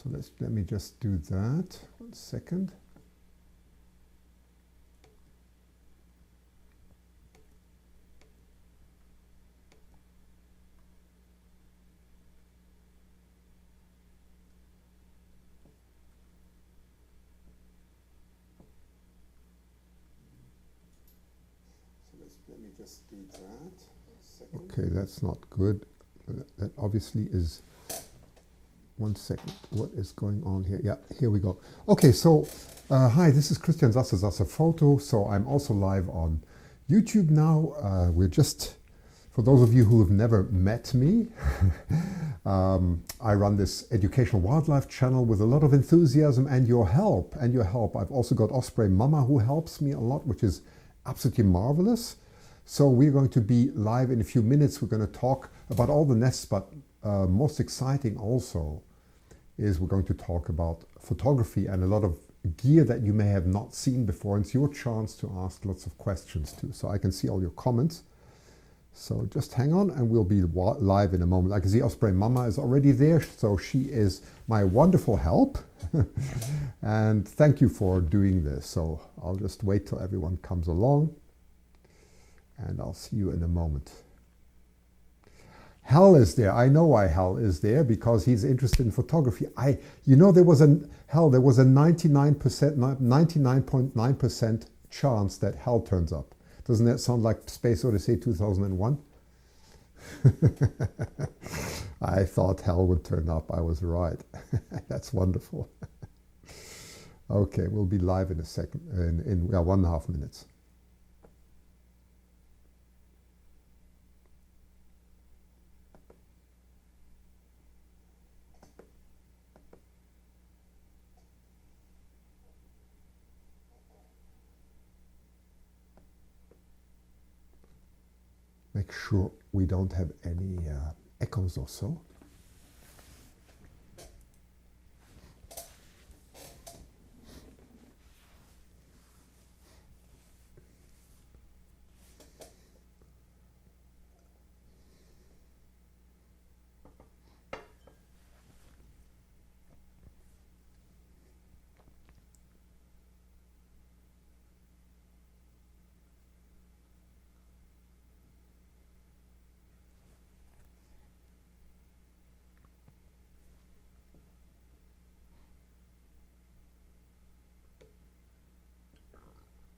So let me just do that. 1 second. Let me just do that. Okay, that's not good. That obviously is. 1 second. What is going on here? Yeah, here we go. Okay, so hi, this is Christian Sasse Photo. So I'm also live on YouTube now. We're just, for those of you who have never met me, I run this educational wildlife channel with a lot of enthusiasm and your help. I've also got Osprey Mama who helps me a lot, which is absolutely marvelous. So we're going to be live in a few minutes. We're going to talk about all the nests, but most exciting also is we're going to talk about photography and a lot of gear that you may have not seen before. And it's your chance to ask lots of questions too. So I can see all your comments. So just hang on and we'll be live in a moment. I can see Osprey Mama is already there. So she is my wonderful help. And thank you for doing this. So I'll just wait till everyone comes along and I'll see you in a moment. Hal is there. I know why Hal is there, because he's interested in photography. There was a 99.9% chance that Hal turns up. Doesn't that sound like Space Odyssey 2001? I thought Hal would turn up. I was right. That's wonderful. Okay, we'll be live in a second, in 1.5 minutes. Make sure we don't have any echoes or so.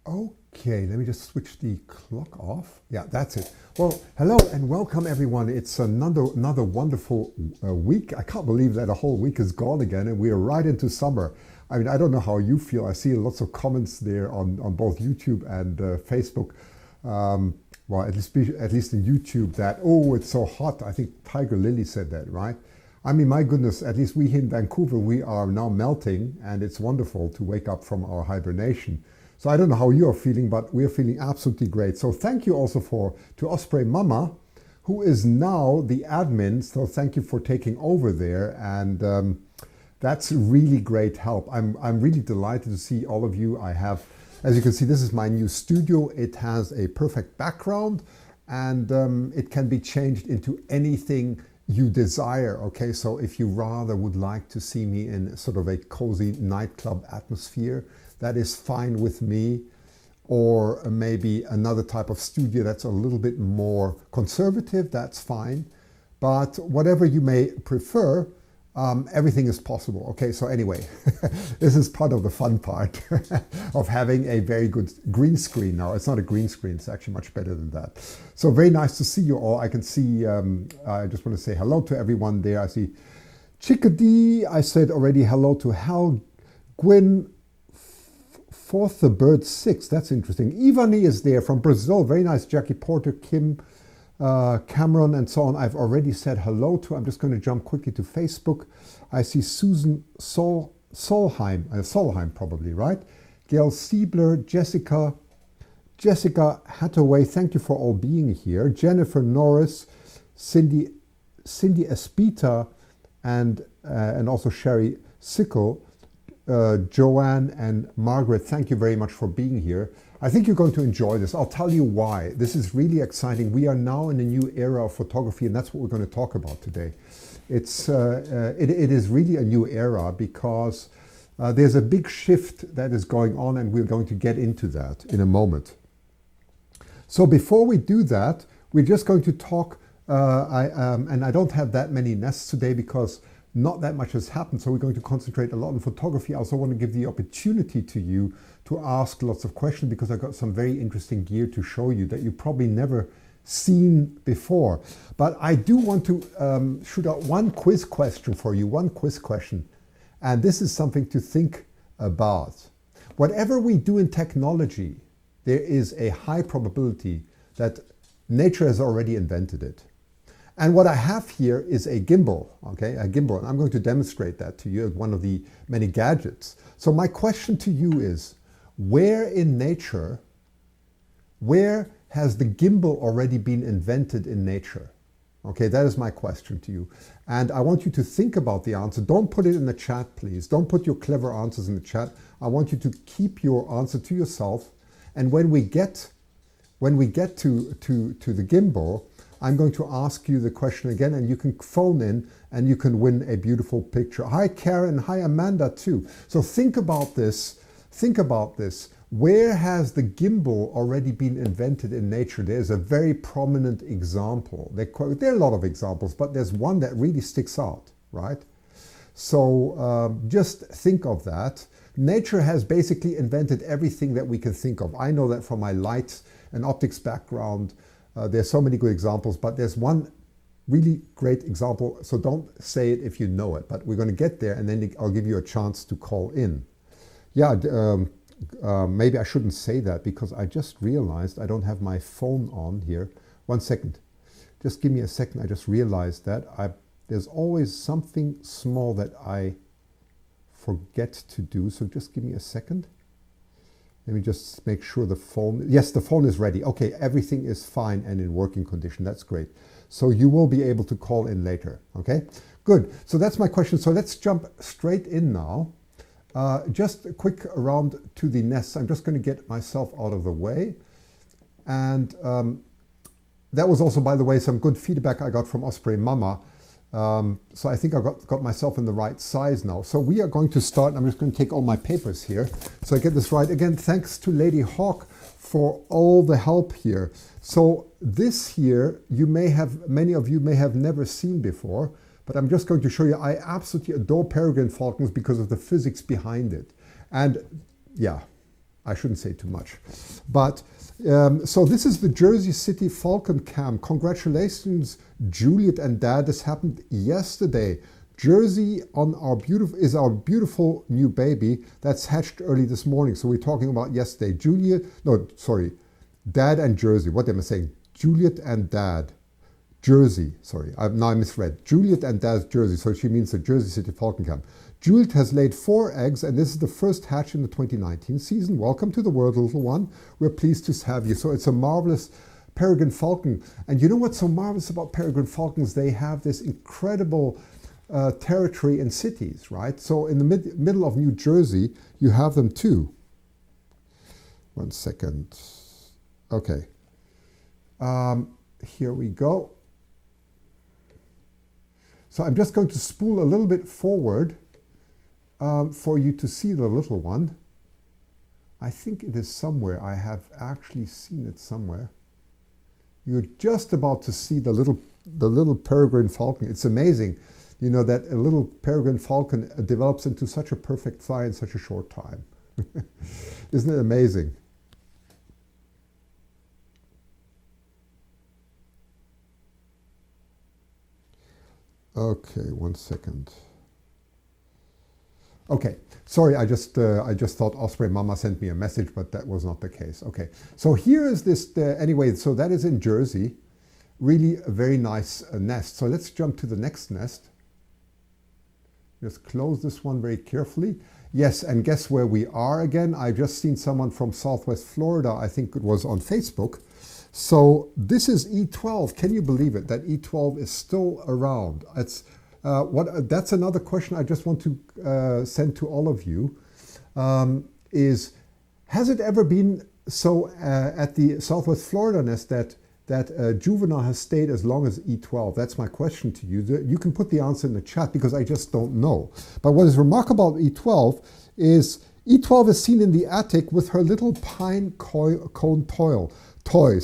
Okay, let me just switch the clock off. Yeah, that's it. Well, hello and welcome everyone. It's another wonderful week. I can't believe that a whole week is gone again and we are right into summer. I mean, I don't know how you feel. I see lots of comments there on both YouTube and Facebook. Well, at least in YouTube that, oh, it's so hot. I think Tiger Lily said that, right? I mean, my goodness, at least we here in Vancouver, we are now melting and it's wonderful to wake up from our hibernation. So I don't know how you are feeling, but we're feeling absolutely great. So thank you also to Osprey Mama, who is now the admin. So thank you for taking over there. And that's really great help. I'm really delighted to see all of you. I have, as you can see, this is my new studio. It has a perfect background and it can be changed into anything you desire. Okay, so if you rather would like to see me in sort of a cozy nightclub atmosphere, that is fine with me, or maybe another type of studio that's a little bit more conservative, that's fine. But whatever you may prefer, everything is possible. Okay, so anyway, this is part of the fun part of having a very good green screen now. It's not a green screen, it's actually much better than that. So very nice to see you all. I can see, I just want to say hello to everyone there. I see Chickadee, I said already hello to Hal, Gwyn, Fourth the Bird 6, that's interesting. Ivani is there from Brazil, very nice. Jackie Porter, Kim, Cameron, and so on. I've already said hello to. I'm just going to jump quickly to Facebook. I see Susan Solheim probably, right? Gail Siebler, Jessica Hathaway, thank you for all being here. Jennifer Norris, Cindy Espita, and also Sherry Sickle. Joanne and Margaret, thank you very much for being here. I think you're going to enjoy this. I'll tell you why. This is really exciting. We are now in a new era of photography, and that's what we're going to talk about today. It is really a new era because there's a big shift that is going on, and we're going to get into that in a moment. So before we do that, we're just going to talk, and I don't have that many nests today because not that much has happened, so we're going to concentrate a lot on photography. I also want to give the opportunity to you to ask lots of questions because I've got some very interesting gear to show you that you probably never seen before. But I do want to shoot out one quiz question for you, one quiz question. And this is something to think about. Whatever we do in technology, there is a high probability that nature has already invented it. And what I have here is a gimbal, okay, a gimbal. And I'm going to demonstrate that to you as one of the many gadgets. So my question to you is, where in nature, where has the gimbal already been invented in nature? Okay, that is my question to you. And I want you to think about the answer. Don't put it in the chat, please. Don't put your clever answers in the chat. I want you to keep your answer to yourself. And when we get to the gimbal, I'm going to ask you the question again, and you can phone in and you can win a beautiful picture. Hi, Karen. Hi, Amanda, too. So think about this. Think about this. Where has the gimbal already been invented in nature? There's a very prominent example. There are a lot of examples, but there's one that really sticks out, right? So just think of that. Nature has basically invented everything that we can think of. I know that from my light and optics background. There's so many good examples, but there's one really great example. So don't say it if you know it, but we're going to get there, and then I'll give you a chance to call in. Yeah, maybe I shouldn't say that because I just realized I don't have my phone on here. 1 second. Just give me a second. I just realized that there's always something small that I forget to do. So just give me a second. Let me just make sure the phone, yes, the phone is ready. Okay, everything is fine and in working condition. That's great. So you will be able to call in later, okay? Good, so that's my question. So let's jump straight in now. Just a quick around to the nests. I'm just going to get myself out of the way. And that was also, by the way, some good feedback I got from Osprey Mama. So I think I got myself in the right size now. So we are going to start. I'm just going to take all my papers here so I get this right. Again, thanks to Lady Hawk for all the help here. So this here, many of you may have never seen before, but I'm just going to show you. I absolutely adore peregrine falcons because of the physics behind it. And yeah, I shouldn't say too much. But so this is the Jersey City Falcon Cam. Congratulations, Juliet and Dad. This happened yesterday. Jersey is our beautiful new baby that's hatched early this morning. So we're talking about yesterday. Dad and Jersey. What am I saying? Juliet and Dad. Jersey, sorry, now I misread. Juliet and Dad's Jersey, so she means the Jersey City Falcon Cam. Juliet has laid 4 eggs, and this is the first hatch in the 2019 season. Welcome to the world, little one. We're pleased to have you. So it's a marvelous peregrine falcon. And you know what's so marvelous about peregrine falcons? They have this incredible territory in cities, right? So in the middle of New Jersey, you have them too. 1 second. Okay. Here we go. So I'm just going to spool a little bit forward for you to see the little one. I think it is somewhere. I have actually seen it somewhere. You're just about to see the little peregrine falcon. It's amazing, you know, that a little peregrine falcon develops into such a perfect fly in such a short time. Isn't it amazing? Okay, 1 second. Okay, sorry, I just thought Osprey Mama sent me a message, but that was not the case. Okay, so here is this, anyway, so that is in Jersey. Really a very nice nest. So let's jump to the next nest. Just close this one very carefully. Yes, and guess where we are again? I've just seen someone from Southwest Florida, I think it was on Facebook. So this is E12. Can you believe it, that E12 is still around? It's that's another question I just want to send to all of you. Has it ever been so at the Southwest Florida nest that that juvenile has stayed as long as E12? That's my question to you. You can put the answer in the chat because I just don't know. But what is remarkable about E12 is seen in the attic with her little pine cone toy.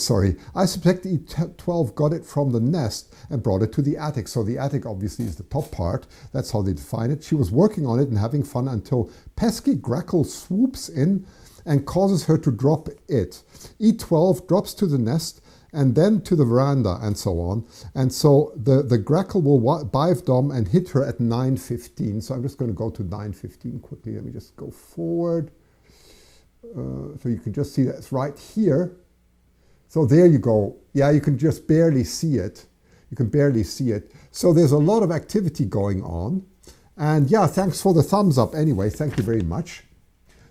I suspect E12 got it from the nest and brought it to the attic. So the attic obviously is the top part. That's how they define it. She was working on it and having fun until pesky Grackle swoops in and causes her to drop it. E12 drops to the nest and then to the veranda and so on. And so the Grackle will dive dom and hit her at 9:15. So I'm just going to go to 9:15 quickly. Let me just go forward. So you can just see that it's right here. So there you go. Yeah, you can just barely see it. You can barely see it. So there's a lot of activity going on. And yeah, thanks for the thumbs up anyway. Thank you very much.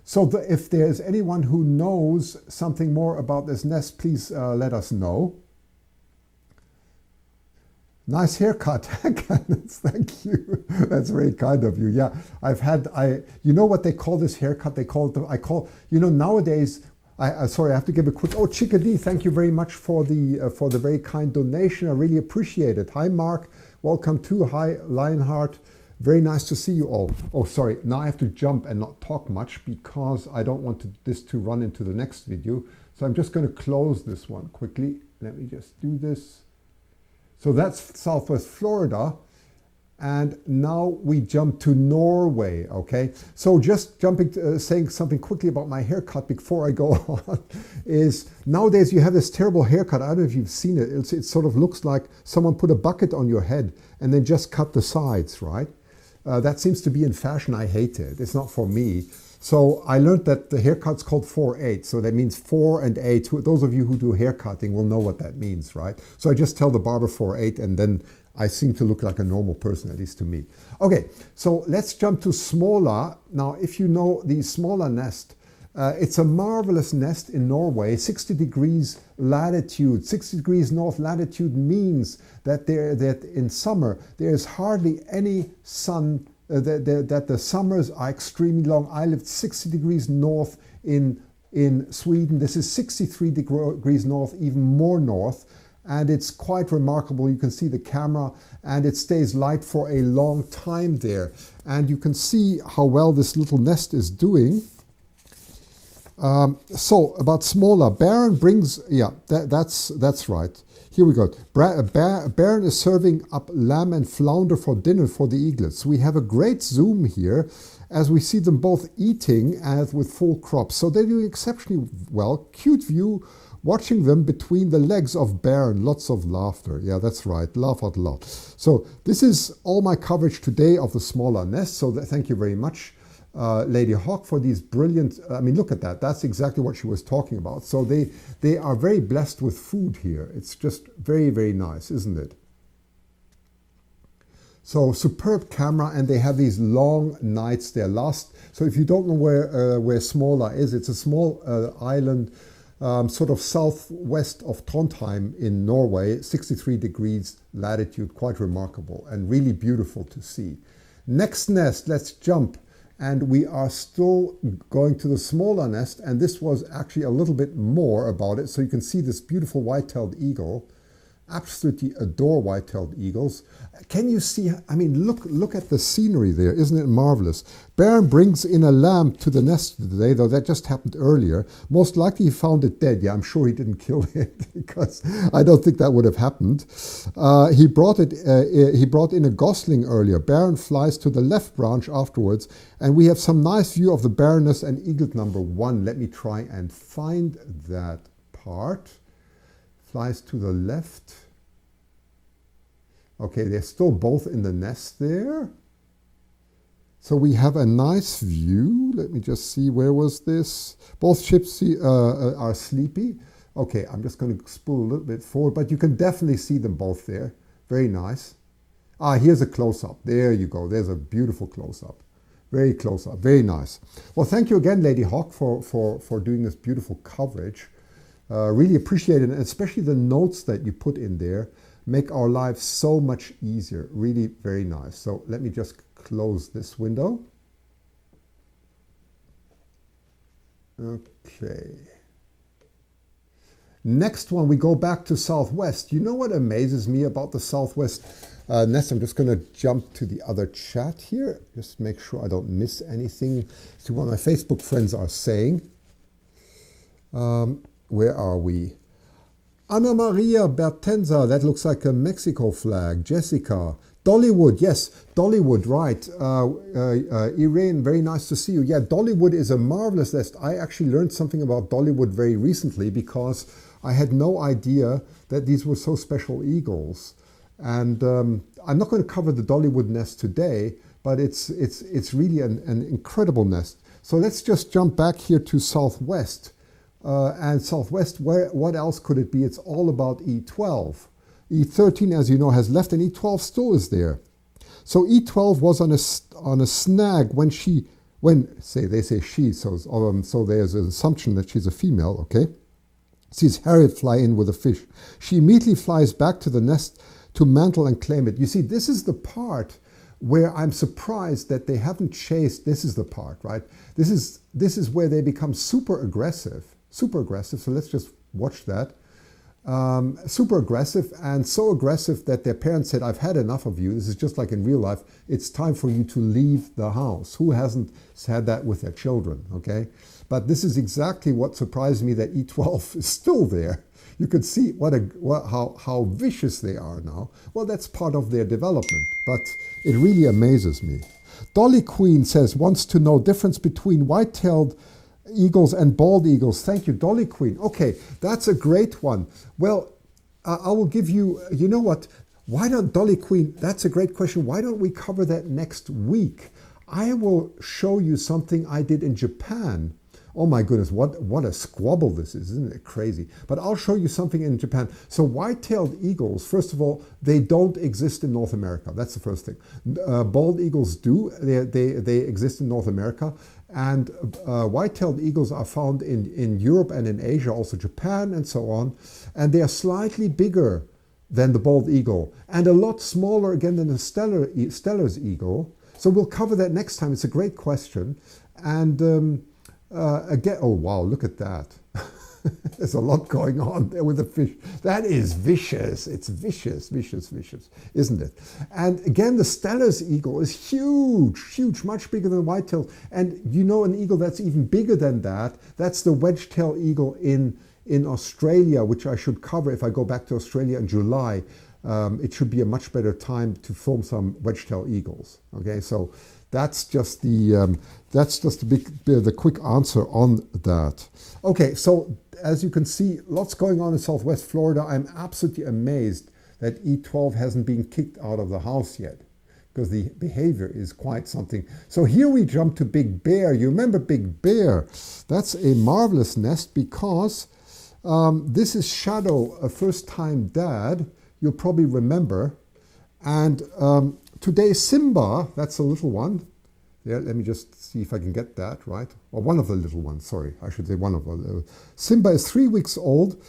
So if there's anyone who knows something more about this nest, please let us know. Nice haircut, thank you. That's very kind of you. Yeah, you know what they call this haircut? They call it, nowadays, sorry, I have to give a quick, Chickadee, thank you very much for the very kind donation. I really appreciate it. Hi, Mark. Welcome to. Hi, Lionheart. Very nice to see you all. Oh, sorry. Now I have to jump and not talk much because I don't want this to run into the next video. So I'm just going to close this one quickly. Let me just do this. So that's Southwest Florida. And now we jump to Norway, okay? So just saying something quickly about my haircut before I go on is nowadays you have this terrible haircut. I don't know if you've seen it. It sort of looks like someone put a bucket on your head and then just cut the sides, right? That seems to be in fashion. I hate it. It's not for me. So I learned that the haircut's called 4-8. So that means 4 and 8. Those of you who do haircutting will know what that means, right? So I just tell the barber 4-8 and then I seem to look like a normal person, at least to me. Okay, so let's jump to Småla. Now, if you know the Småla nest, it's a marvelous nest in Norway, 60 degrees latitude. 60 degrees north latitude means that in summer there is hardly any sun, that the summers are extremely long. I lived 60 degrees north in Sweden. This is 63 degrees north, even more north. And it's quite remarkable. You can see the camera and it stays light for a long time there. And you can see how well this little nest is doing. So about Småla, Baron brings, that's right. Here we go. Baron is serving up lamb and flounder for dinner for the eaglets. We have a great zoom here as we see them both eating and with full crops. So they're doing exceptionally well. Cute view watching them between the legs of Baron. Lots of laughter. Yeah, that's right. Laugh out loud. So this is all my coverage today of the Småla nest. So thank you very much, Lady Hawk, for these brilliant, I mean, look at that. That's exactly what she was talking about. So they are very blessed with food here. It's just very, very nice, isn't it? So superb camera, and they have these long nights there. So if you don't know where Småla is, it's a small island sort of southwest of Trondheim in Norway, 63 degrees latitude, quite remarkable and really beautiful to see. Next nest, let's jump. And we are still going to the Småla nest, and this was actually a little bit more about it. So you can see this beautiful white-tailed eagle. Absolutely adore white-tailed eagles. Can you see, I mean, look at the scenery there. Isn't it marvelous? Baron brings in a lamb to the nest today, though that just happened earlier. Most likely he found it dead. Yeah, I'm sure he didn't kill it because I don't think that would have happened. He brought in a gosling earlier. Baron flies to the left branch afterwards, and we have some nice view of the Baroness and eaglet number 1. Let me try and find that part. Flies to the left. Okay, they're still both in the nest there. So we have a nice view. Let me just see, where was this? Both ships are sleepy. Okay, I'm just going to spool a little bit forward, but you can definitely see them both there. Very nice. Here's a close-up. There you go. There's a beautiful close-up. Very close-up. Very nice. Well, thank you again, Lady Hawk, for doing this beautiful coverage. Really appreciate it, and especially the notes that you put in there make our lives so much easier. Really very nice. So let me just close this window. Okay. Next one, we go back to Southwest. You know what amazes me about the Southwest nest? I'm just going to jump to the other chat here. Just make sure I don't miss anything. See what my Facebook friends are saying. Where are we? Ana Maria Bertenza, that looks like a Mexico flag. Jessica. Dollywood, yes, Dollywood, right. Irene, very nice to see you. Yeah, Dollywood is a marvelous nest. I actually learned something about Dollywood very recently because I had no idea that these were so special eagles. And I'm not going to cover the Dollywood nest today, but it's really an incredible nest. So let's just jump back here to Southwest. And Southwest, what else could it be? It's all about E12. E13, as you know, has left, and E12 still is there. So E12 was on a snag when they say she, so there's an assumption that she's a female, okay? Sees Harriet fly in with a fish. She immediately flies back to the nest to mantle and claim it. You see, this is the part where I'm surprised that they haven't chased. This is the part, right? This is where they become super aggressive. So let's just watch that. Super aggressive, and so aggressive that their parents said, I've had enough of you. This is just like in real life. It's time for you to leave the house. Who hasn't had that with their children, okay? But this is exactly what surprised me, that E12 is still there. You could see how vicious they are now. Well, that's part of their development, but it really amazes me. Dolly Queen says, wants to know difference between white-tailed eagles and bald eagles. Thank you, Dolly Queen. Okay, that's a great one. Well, I will give you, you know what? Why don't, Dolly Queen, that's a great question. Why don't we cover that next week? I will show you something I did in Japan. Oh my goodness, what a squabble this is, isn't it crazy? But I'll show you something in Japan. So white-tailed eagles, first of all, they don't exist in North America. That's the first thing. Bald eagles do. They exist in North America. And white-tailed eagles are found in Europe and in Asia, also Japan and so on. And they are slightly bigger than the bald eagle and a lot smaller again than the Steller's eagle. So we'll cover that next time. It's a great question. And again, oh wow, look at that. There's a lot going on there with the fish. That is vicious. It's vicious, isn't it? And again, the Steller's eagle is huge, much bigger than white-tailed. And you know an eagle that's even bigger than that, that's the wedge-tailed eagle in Australia, which I should cover if I go back to Australia in July. It should be a much better time to film some wedge-tailed eagles. Okay, so that's just the quick answer on that. Okay, so as you can see, lots going on in Southwest Florida. I'm absolutely amazed that E12 hasn't been kicked out of the house yet, because the behavior is quite something. So here we jump to Big Bear. You remember Big Bear? That's a marvelous nest because this is Shadow, a first-time dad. You'll probably remember. And today Simba, that's a little one. Yeah, let me just see if I can get that right. Or one of the little ones, sorry. I should say one of them. Simba is 3 weeks old.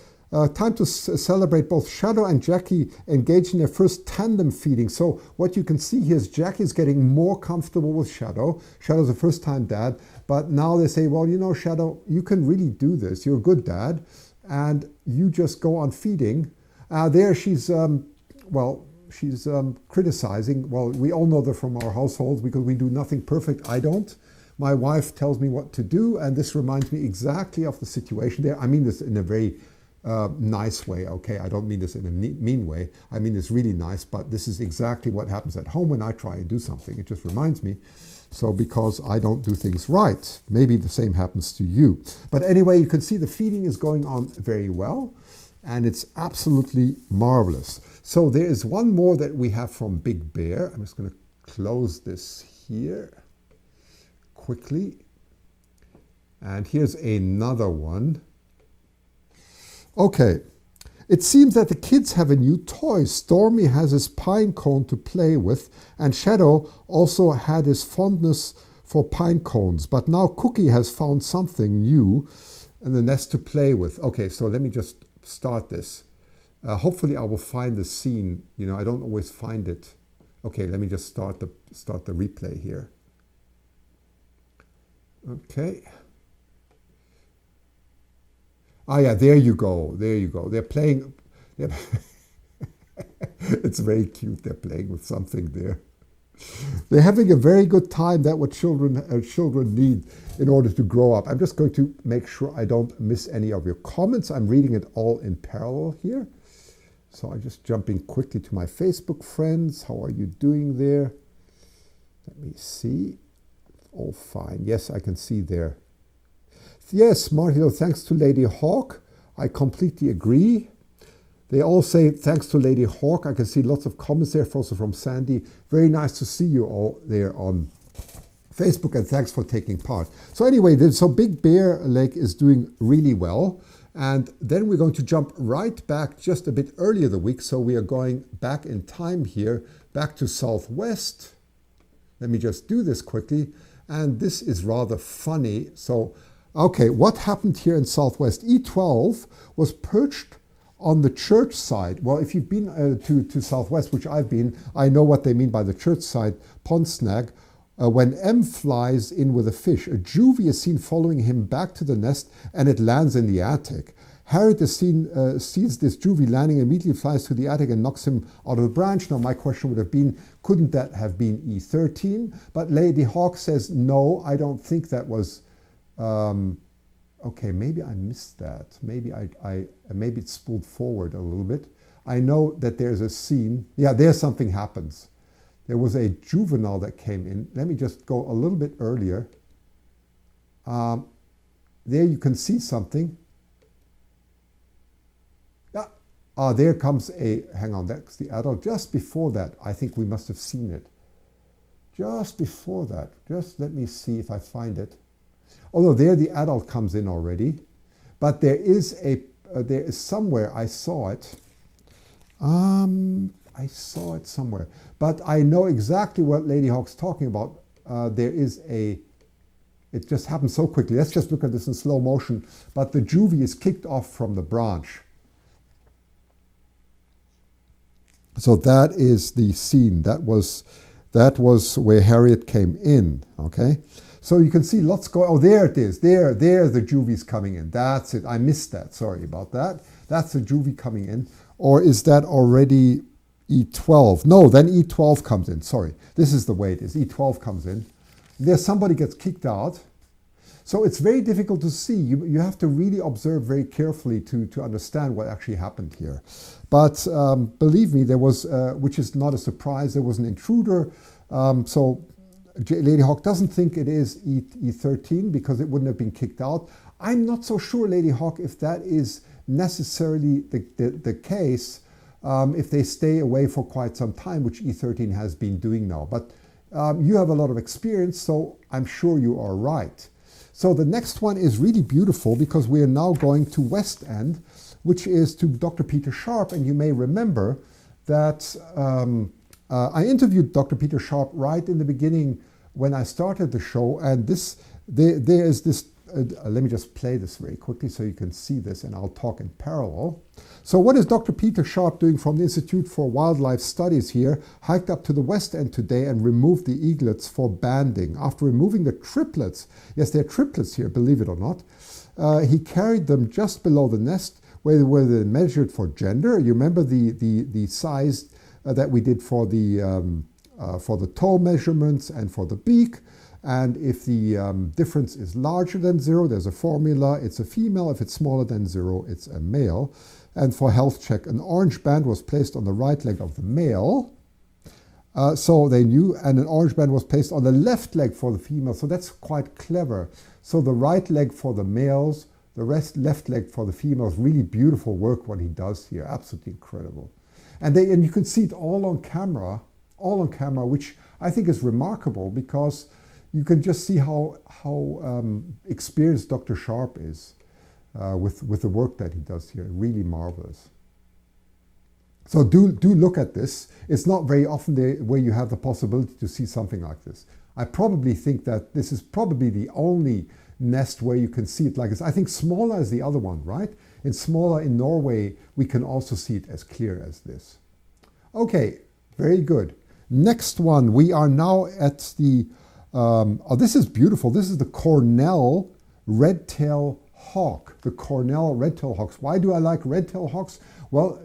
Time to celebrate both Shadow and Jackie engaged in their first tandem feeding. So what you can see here is Jackie's getting more comfortable with Shadow. Shadow's a first-time dad. But now they say, well, you know, Shadow, you can really do this. You're a good dad. And you just go on feeding. There she's, she's criticizing. Well, we all know that from our households because we do nothing perfect. I don't. My wife tells me what to do, and this reminds me exactly of the situation there. I mean this in a very nice way, okay? I don't mean this in a mean way. I mean this really nice, but this is exactly what happens at home when I try and do something. It just reminds me. So because I don't do things right, maybe the same happens to you. But anyway, you can see the feeding is going on very well, and it's absolutely marvelous. So there is one more that we have from Big Bear. I'm just going to close this here quickly. And here's another one. Okay. It seems that the kids have a new toy. Stormy has his pine cone to play with, and Shadow also had his fondness for pine cones. But now Cookie has found something new in the nest to play with. Okay, so let me just start this. Hopefully I will find the scene. You know, I don't always find it. Okay, let me just start the replay here. Okay. Ah, yeah, there you go. There you go. They're playing. They're it's very cute. They're playing with something there. They're having a very good time. That's what children need in order to grow up. I'm just going to make sure I don't miss any of your comments. I'm reading it all in parallel here. So I'm just jumping quickly to my Facebook friends. How are you doing there? Let me see. All fine. Yes, I can see there. Yes, Martino, thanks to Lady Hawk. I completely agree. They all say thanks to Lady Hawk. I can see lots of comments there, also from Sandy. Very nice to see you all there on Facebook, and thanks for taking part. So anyway, so Big Bear Lake is doing really well. And then we're going to jump right back just a bit earlier the week. So we are going back in time here, back to Southwest. Let me just do this quickly. And this is rather funny. So, okay, what happened here in Southwest? E12 was perched on the church side. Well, if you've been to Southwest, which I've been, I know what they mean by the church side pond snag. When M flies in with a fish, a juvie is seen following him back to the nest, and it lands in the attic. Harriet is sees this juvie landing, immediately flies to the attic and knocks him out of the branch. Now, my question would have been, couldn't that have been E13? But Lady Hawk says, no, I don't think that was... okay, maybe I missed that. Maybe maybe it's spooled forward a little bit. I know that there's a scene. Yeah, there something happens. There was a juvenile that came in. Let me just go a little bit earlier. There you can see something. Yeah. There comes a, hang on, that's the adult. Just before that, I think we must have seen it. Just before that, just let me see if I find it. Although there the adult comes in already. But there is somewhere, I saw it. I saw it somewhere, but I know exactly what Lady Hawk's talking about. It just happened so quickly. Let's just look at this in slow motion. But the juvie is kicked off from the branch. So that is the scene. That was where Harriet came in, okay? So you can see lots going, oh, there it is. There the juvie's coming in. That's it. I missed that. Sorry about that. That's the juvie coming in. Or is that already E12? No, then E12 comes in. Sorry, this is the way it is. E12 comes in. There's somebody gets kicked out. So it's very difficult to see. You have to really observe very carefully to understand what actually happened here. But believe me, there was, which is not a surprise, there was an intruder. So Lady Hawk doesn't think it is E13 because it wouldn't have been kicked out. I'm not so sure, Lady Hawk, if that is necessarily the case. If they stay away for quite some time, which E13 has been doing now. But you have a lot of experience, so I'm sure you are right. So the next one is really beautiful because we are now going to West End, which is to Dr. Peter Sharp. And you may remember that I interviewed Dr. Peter Sharp right in the beginning when I started the show. And there is this, let me just play this very quickly so you can see this, and I'll talk in parallel. So what is Dr. Peter Sharp doing from the Institute for Wildlife Studies here? Hiked up to the West End today and removed the eaglets for banding. After removing the triplets, yes, they're triplets here, believe it or not, he carried them just below the nest where they measured for gender. You remember the size that we did for the toe measurements and for the beak. And if the difference is larger than 0, there's a formula. It's a female. If it's smaller than 0, it's a male. And for health check, an orange band was placed on the right leg of the male. So they knew, and an orange band was placed on the left leg for the female. So that's quite clever. So the right leg for the males, the left leg for the females. Really beautiful work what he does here. Absolutely incredible. And you can see it all on camera, which I think is remarkable because you can just see how experienced Dr. Sharp is with the work that he does here. Really marvelous. So do look at this. It's not very often where you have the possibility to see something like this. I probably think that this is probably the only nest where you can see it like this. I think smaller is the other one, right? In Norway, we can also see it as clear as this. Okay, very good. Next one, we are now at the, oh, this is beautiful. This is the Cornell red-tail hawk, the Cornell red-tailed hawks. Why do I like red-tailed hawks? Well,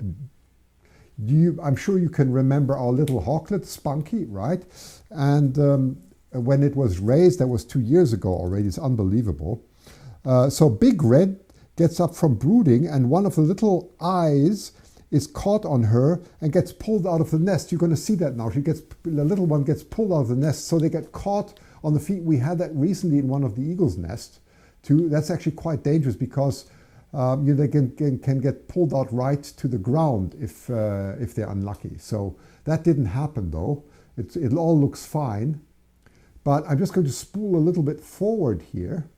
I'm sure you can remember our little hawklet, Spunky, right? And when it was raised, that was 2 years ago already, it's unbelievable. So Big Red gets up from brooding, and one of the little eyes is caught on her and gets pulled out of the nest. You're going to see that now. The little one gets pulled out of the nest, so they get caught on the feet. We had that recently in one of the eagle's nests too. That's actually quite dangerous because they can get pulled out right to the ground if they're unlucky. So that didn't happen though. It all looks fine. But I'm just going to spool a little bit forward here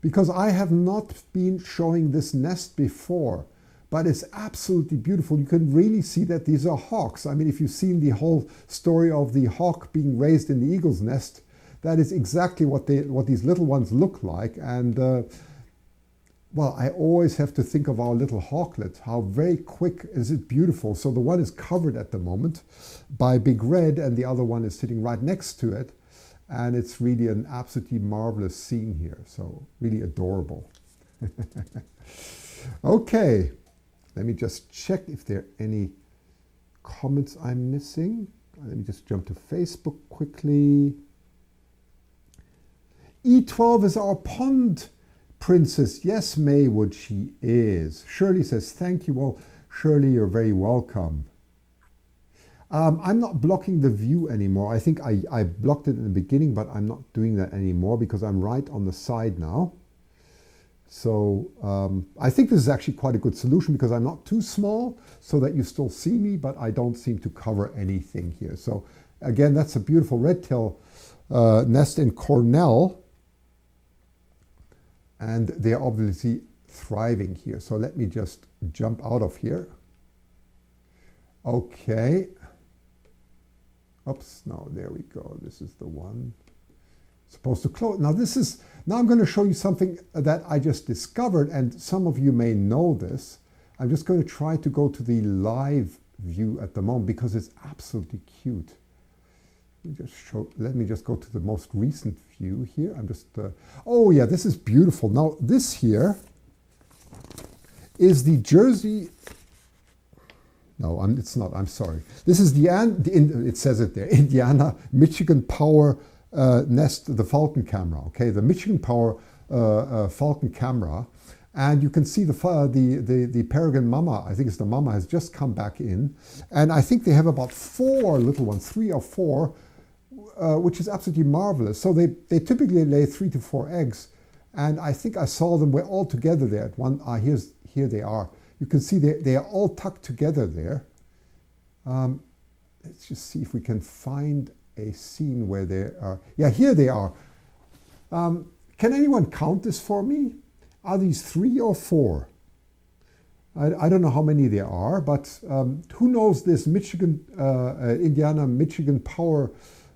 because I have not been showing this nest before. But it's absolutely beautiful. You can really see that these are hawks. I mean, if you've seen the whole story of the hawk being raised in the eagle's nest, that is exactly what these little ones look like. And well, I always have to think of our little hawklet. How very quick is it beautiful. So the one is covered at the moment by Big Red and the other one is sitting right next to it. And it's really an absolutely marvelous scene here. So really adorable. Okay. Let me just check if there are any comments I'm missing. Let me just jump to Facebook quickly. E12 is our pond princess. Yes, Maywood, she is. Shirley says, thank you. Well, Shirley, you're very welcome. I'm not blocking the view anymore. I think I blocked it in the beginning, but I'm not doing that anymore because I'm right on the side now. So I think this is actually quite a good solution because I'm not too small so that you still see me, but I don't seem to cover anything here. So again, that's a beautiful red-tailed nest in Cornell. And they're obviously thriving here. So let me just jump out of here. Okay. Oops, no, there we go. This is the one. Supposed to close. Now I'm going to show you something that I just discovered, and some of you may know this. I'm just going to try to go to the live view at the moment because it's absolutely cute. Let me just go to the most recent view here. Oh yeah, this is beautiful. Now this here is the Jersey. No, it's not. I'm sorry. This is it says it there, Indiana Michigan Power nest, the Falcon camera. Okay, the Michigan Power Falcon camera, and you can see the peregrine mama. I think it's the mama has just come back in, and I think they have about 4 little ones, 3 or 4, which is absolutely marvelous. So they typically lay 3 to 4 eggs, and I think I saw them. We're all together there at one. Here they are. You can see they are all tucked together there. Let's just see if we can find a scene where they are. Yeah, here they are. Can anyone count this for me? Are these 3 or 4? I don't know how many there are, but who knows this Indiana Michigan Power?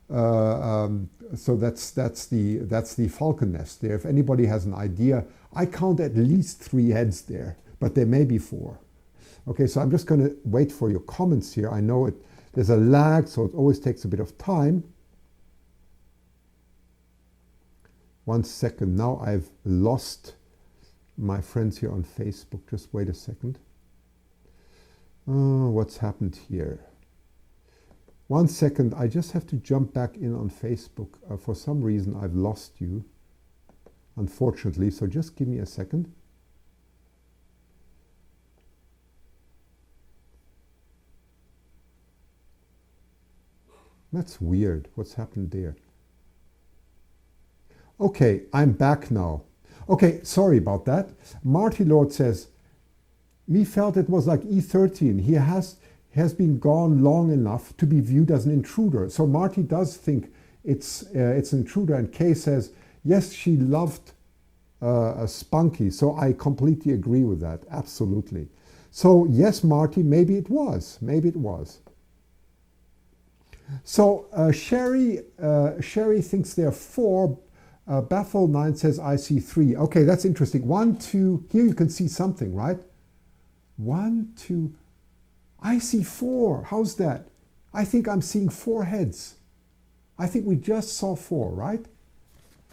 So that's the falcon nest there. If anybody has an idea, I count at least 3 heads there, but there may be 4. Okay, so I'm just going to wait for your comments here. I know there's a lag, so it always takes a bit of time. 1 second. Now I've lost my friends here on Facebook. Just wait a second. What's happened here? 1 second. I just have to jump back in on Facebook. For some reason, I've lost you, unfortunately. So just give me a second. That's weird. What's happened there? Okay, I'm back now. Okay, sorry about that. Marty Lord says, me felt it was like E13. He has been gone long enough to be viewed as an intruder. So Marty does think it's an intruder. And Kay says, yes, she loved Spunky. So I completely agree with that. Absolutely. So yes, Marty, maybe it was. Maybe it was. So Sherry thinks there are 4. Baffle 9 says I see 3. Okay, that's interesting. 1, 2. Here you can see something, right? 1, 2. I see 4. How's that? I think I'm seeing 4 heads. I think we just saw 4, right?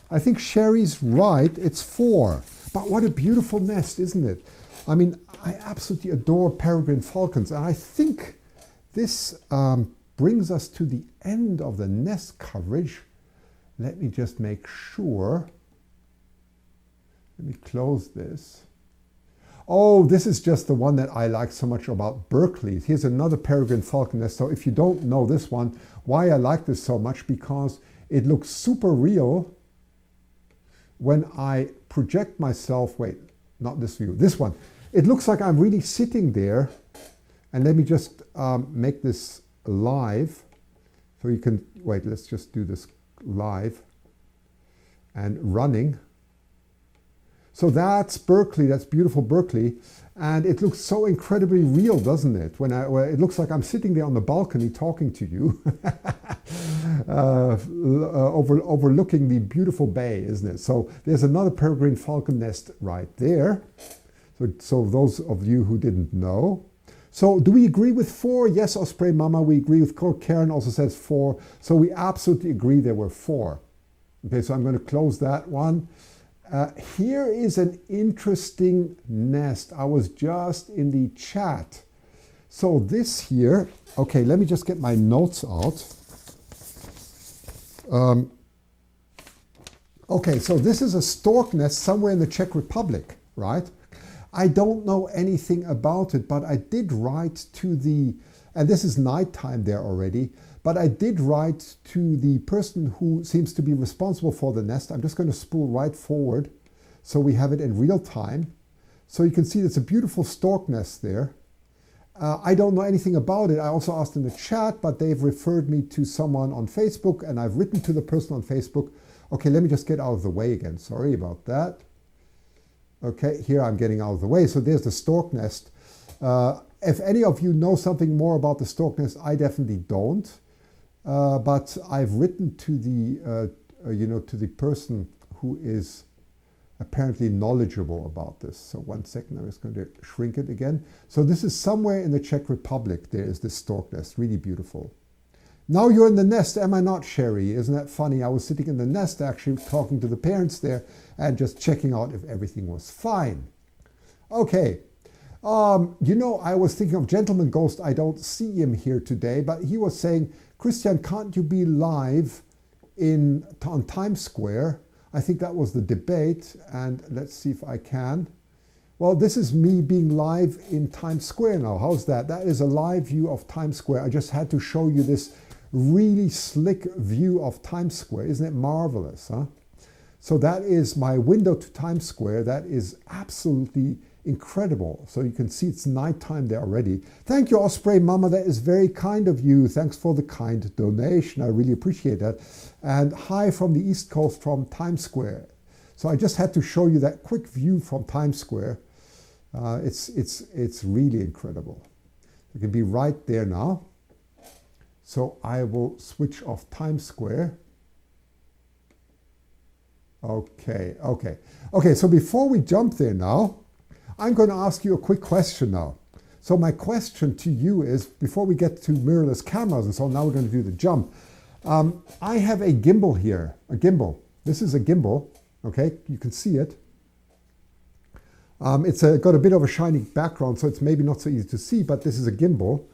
I think Sherry's right. It's 4. But what a beautiful nest, isn't it? I mean, I absolutely adore peregrine falcons, and I think this brings us to the end of the nest coverage. Let me just make sure. Let me close this. Oh, this is just the one that I like so much about Berkeley. Here's another peregrine falcon nest. So if you don't know this one, why I like this so much, because it looks super real when I project myself. Wait, not this view, this one. It looks like I'm really sitting there. And let me just make this live. So you can, wait, let's just do this live and running. So that's Berkeley, that's beautiful Berkeley. And it looks so incredibly real, doesn't it? When it looks like I'm sitting there on the balcony talking to you, overlooking the bay, isn't it? So there's another peregrine falcon nest right there. So those of you who didn't know. So do we agree with 4? Yes, Osprey Mama, we agree with Karen also says 4. So we absolutely agree there were 4. Okay, so I'm going to close that one. Here is an interesting nest. I was just in the chat. So this here, okay, let me just get my notes out. Okay, so this is a stork nest somewhere in the Czech Republic, right? I don't know anything about it, but I did write to the, and this is nighttime there already, but I did write to the person who seems to be responsible for the nest. I'm just going to spool right forward so we have it in real time. So you can see it's a beautiful stork nest there. I don't know anything about it. I also asked in the chat, but they've referred me to someone on Facebook, and I've written to the person on Facebook. Okay, let me just get out of the way again. Sorry about that. Okay, here I'm getting out of the way. So there's the stork nest. If any of you know something more about the stork nest, I definitely don't. But I've written to the, to the person who is apparently knowledgeable about this. So 1 second, I'm just going to shrink it again. So this is somewhere in the Czech Republic. There is this stork nest, really beautiful. Now you're in the nest, am I not, Sherry? Isn't that funny? I was sitting in the nest actually talking to the parents there and just checking out if everything was fine. Okay. I was thinking of Gentleman Ghost. I don't see him here today, but he was saying, Christian, can't you be live on Times Square? I think that was the debate, and let's see if I can. Well, this is me being live in Times Square now. How's that? That is a live view of Times Square. I just had to show you this really slick view of Times Square. Isn't it marvelous, huh? So that is my window to Times Square. That is absolutely incredible. So you can see it's nighttime there already. Thank you, Osprey Mama. That is very kind of you. Thanks for the kind donation. I really appreciate that. And hi from the East Coast from Times Square. So I just had to show you that quick view from Times Square. It's really incredible. You can be right there now. So I will switch off Times Square. Okay. So before we jump there now, I'm going to ask you a quick question now. So my question to you is, before we get to mirrorless cameras and so on, now we're going to do the jump. I have a gimbal here, a gimbal. This is a gimbal, okay? You can see it. It's got a bit of a shiny background, so it's maybe not so easy to see, but this is a gimbal.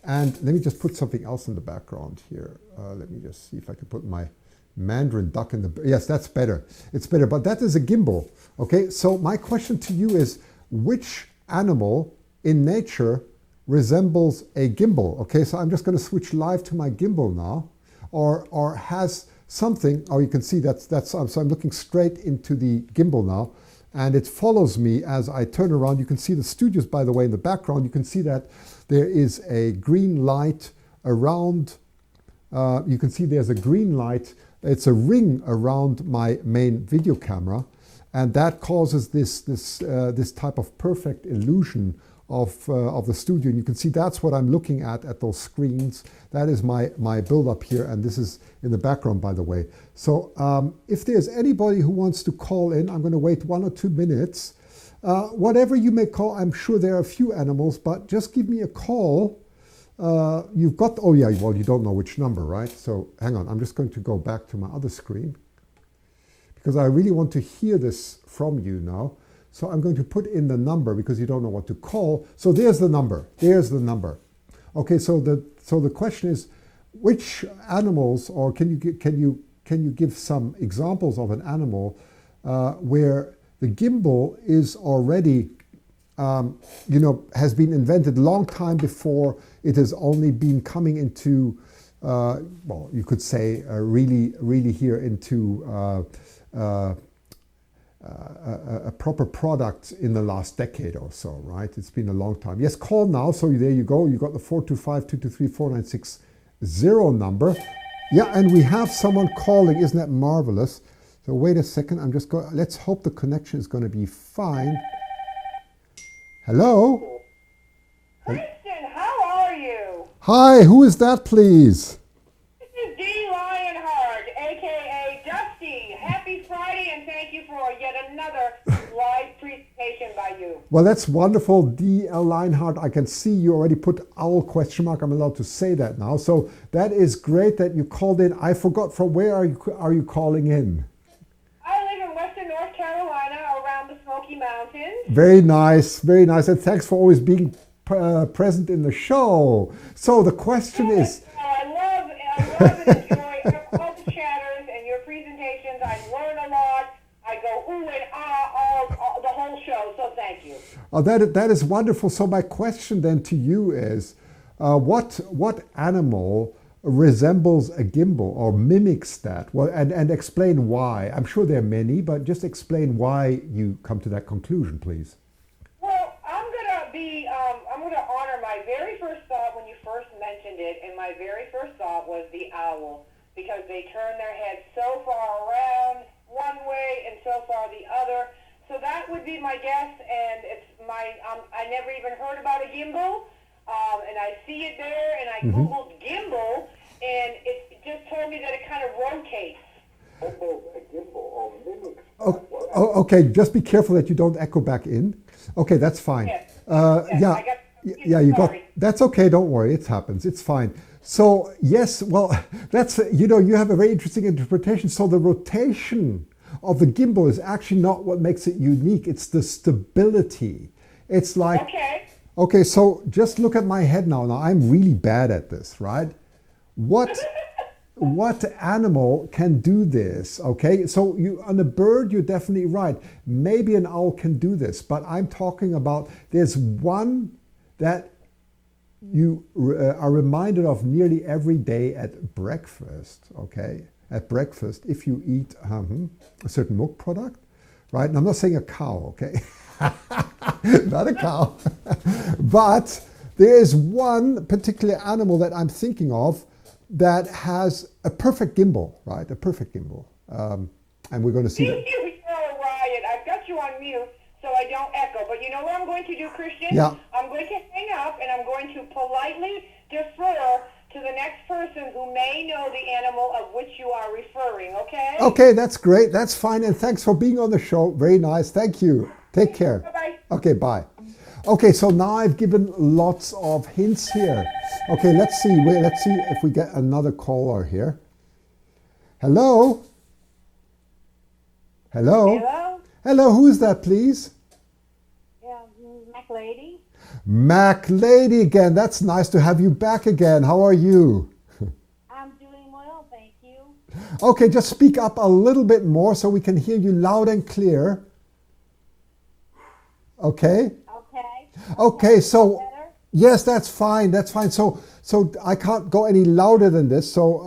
And let me just put something else in the background here. Let me just see if I can put my Mandarin duck in the, yes, that's better. It's better, but that is a gimbal. Okay, so my question to you is, which animal in nature resembles a gimbal? Okay, so I'm just going to switch live to my gimbal now, or has something, oh, you can see that's so I'm looking straight into the gimbal now, and it follows me as I turn around. You can see the studios, by the way, in the background. You can see that there is a green light around, you can see there's a green light. It's a ring around my main video camera, and that causes this type of perfect illusion of the studio. And you can see that's what I'm looking at those screens. That is my build-up here, and this is in the background, by the way. So if there's anybody who wants to call in, I'm going to wait 1 or 2 minutes. Whatever you may call, I'm sure there are a few animals, but just give me a call. You've got, oh yeah, well, you don't know which number, right? So hang on, I'm just going to go back to my other screen because I really want to hear this from you now. So I'm going to put in the number because you don't know what to call. So there's the number. There's the number. Okay, so the question is, which animals, or can you give some examples of an animal where the gimbal is already has been invented long time before it has only been coming into well, you could say really here into a proper product in the last decade or so, right? It's been a long time. Yes, call now. So there you go. You got the 425-223-4960 number. Yeah, and we have someone calling. Isn't that marvelous? So wait a second. I'm just going. Let's hope the connection is going to be fine. Hello. Kristen, how are you? Hi. Who is that, please? This is Dee Lionheart, a.k.a. Dusty. Happy Friday, and thank you for yet another live presentation by you. Well, that's wonderful, D.L. Lionheart. I can see you already put owl question mark. I'm allowed to say that now. So that is great that you called in. I forgot, from where are you calling in? I live in western North Carolina, around the Smoky Mountains. Very nice, very nice. And thanks for always being present in the show. So the question is... I love and enjoy all the chatters and your presentations. I learn a lot. I go ooh and ah all the whole show, so thank you. Oh, that is wonderful. So my question then to you is, what animal resembles a gimbal or mimics that? Well, and explain why. I'm sure there are many, but just explain why you come to that conclusion, please. Well, I'm gonna honor my very first thought when you first mentioned it, and my very first thought was the owl, because they turn their head so far around one way and so far the other. So that would be my guess, and it's I never even heard about a gimbal, and I see it there, and I Googled gimbal, and it just told me that it kind of rotates. Okay, just be careful that you don't echo back in. Okay, that's fine. Yes. You got, that's okay, don't worry, it happens, it's fine. So yes, well, that's, you have a very interesting interpretation. So the rotation of the gimbal is actually not what makes it unique, it's the stability. It's like, okay, so just look at my head now. Now I'm really bad at this, right? What animal can do this? Okay, so on a bird, you're definitely right. Maybe an owl can do this, but I'm talking about, there's one that you are reminded of nearly every day at breakfast, okay? At breakfast, if you eat a certain milk product, right? And I'm not saying a cow, okay? Not a cow. But there is one particular animal that I'm thinking of that has a perfect gimbal, right? A perfect gimbal. And we're going to see that. Riot. I've got you on mute so I don't echo. But you know what I'm going to do, Christian? Yeah. I'm going to hang up and I'm going to politely defer to the next person who may know the animal of which you are referring, okay? Okay, that's great. That's fine. And thanks for being on the show. Very nice. Thank you. Take care. Bye-bye. Okay, bye. Okay, so now I've given lots of hints here. Okay, let's see if we get another caller here. Hello? Hello? Hello? Hello, who is that, please? Yeah, Mac Lady. Mac Lady again. That's nice to have you back again. How are you? I'm doing well, thank you. Okay, just speak up a little bit more so we can hear you loud and clear. Okay? Okay, so yes, that's fine. That's fine. So I can't go any louder than this. So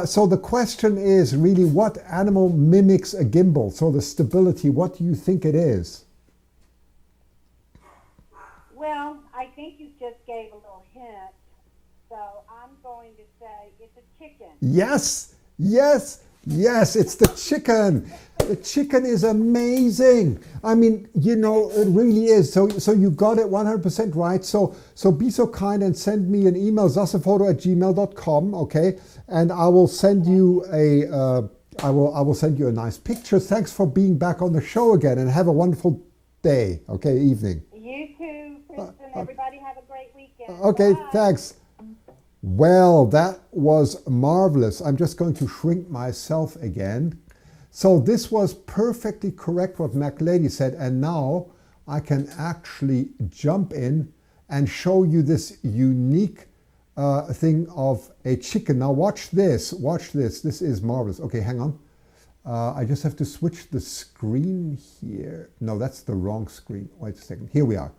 so the question is really, what animal mimics a gimbal? So the stability, what do you think it is? Well, I think you just gave a little hint. So I'm going to say it's a chicken. Yes, it's the chicken. The chicken is amazing. I mean, it really is. So you got it 100% right. So be so kind and send me an email, zassefoto@gmail.com, okay? And I will send you I will send you a nice picture. Thanks for being back on the show again, and have a wonderful day, okay, evening. You too, Kristen. Everybody have a great weekend. Okay, Bye. thanks. Well, that was marvelous. I'm just going to shrink myself again So this was perfectly correct what MacLady said, and now I can actually jump in and show you this unique thing of a chicken. Now watch this, this is marvelous. Okay, hang on. I just have to switch the screen here. No, that's the wrong screen. Wait a second, here we are.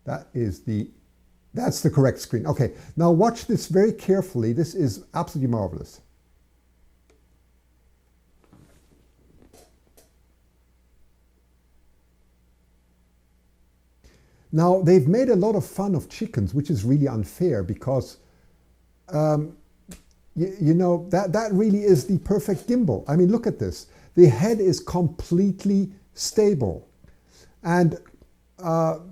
That's the correct screen. Okay, now watch this very carefully. This is absolutely marvelous. Now, they've made a lot of fun of chickens, which is really unfair because, you know, that really is the perfect gimbal. I mean, look at this. The head is completely stable. And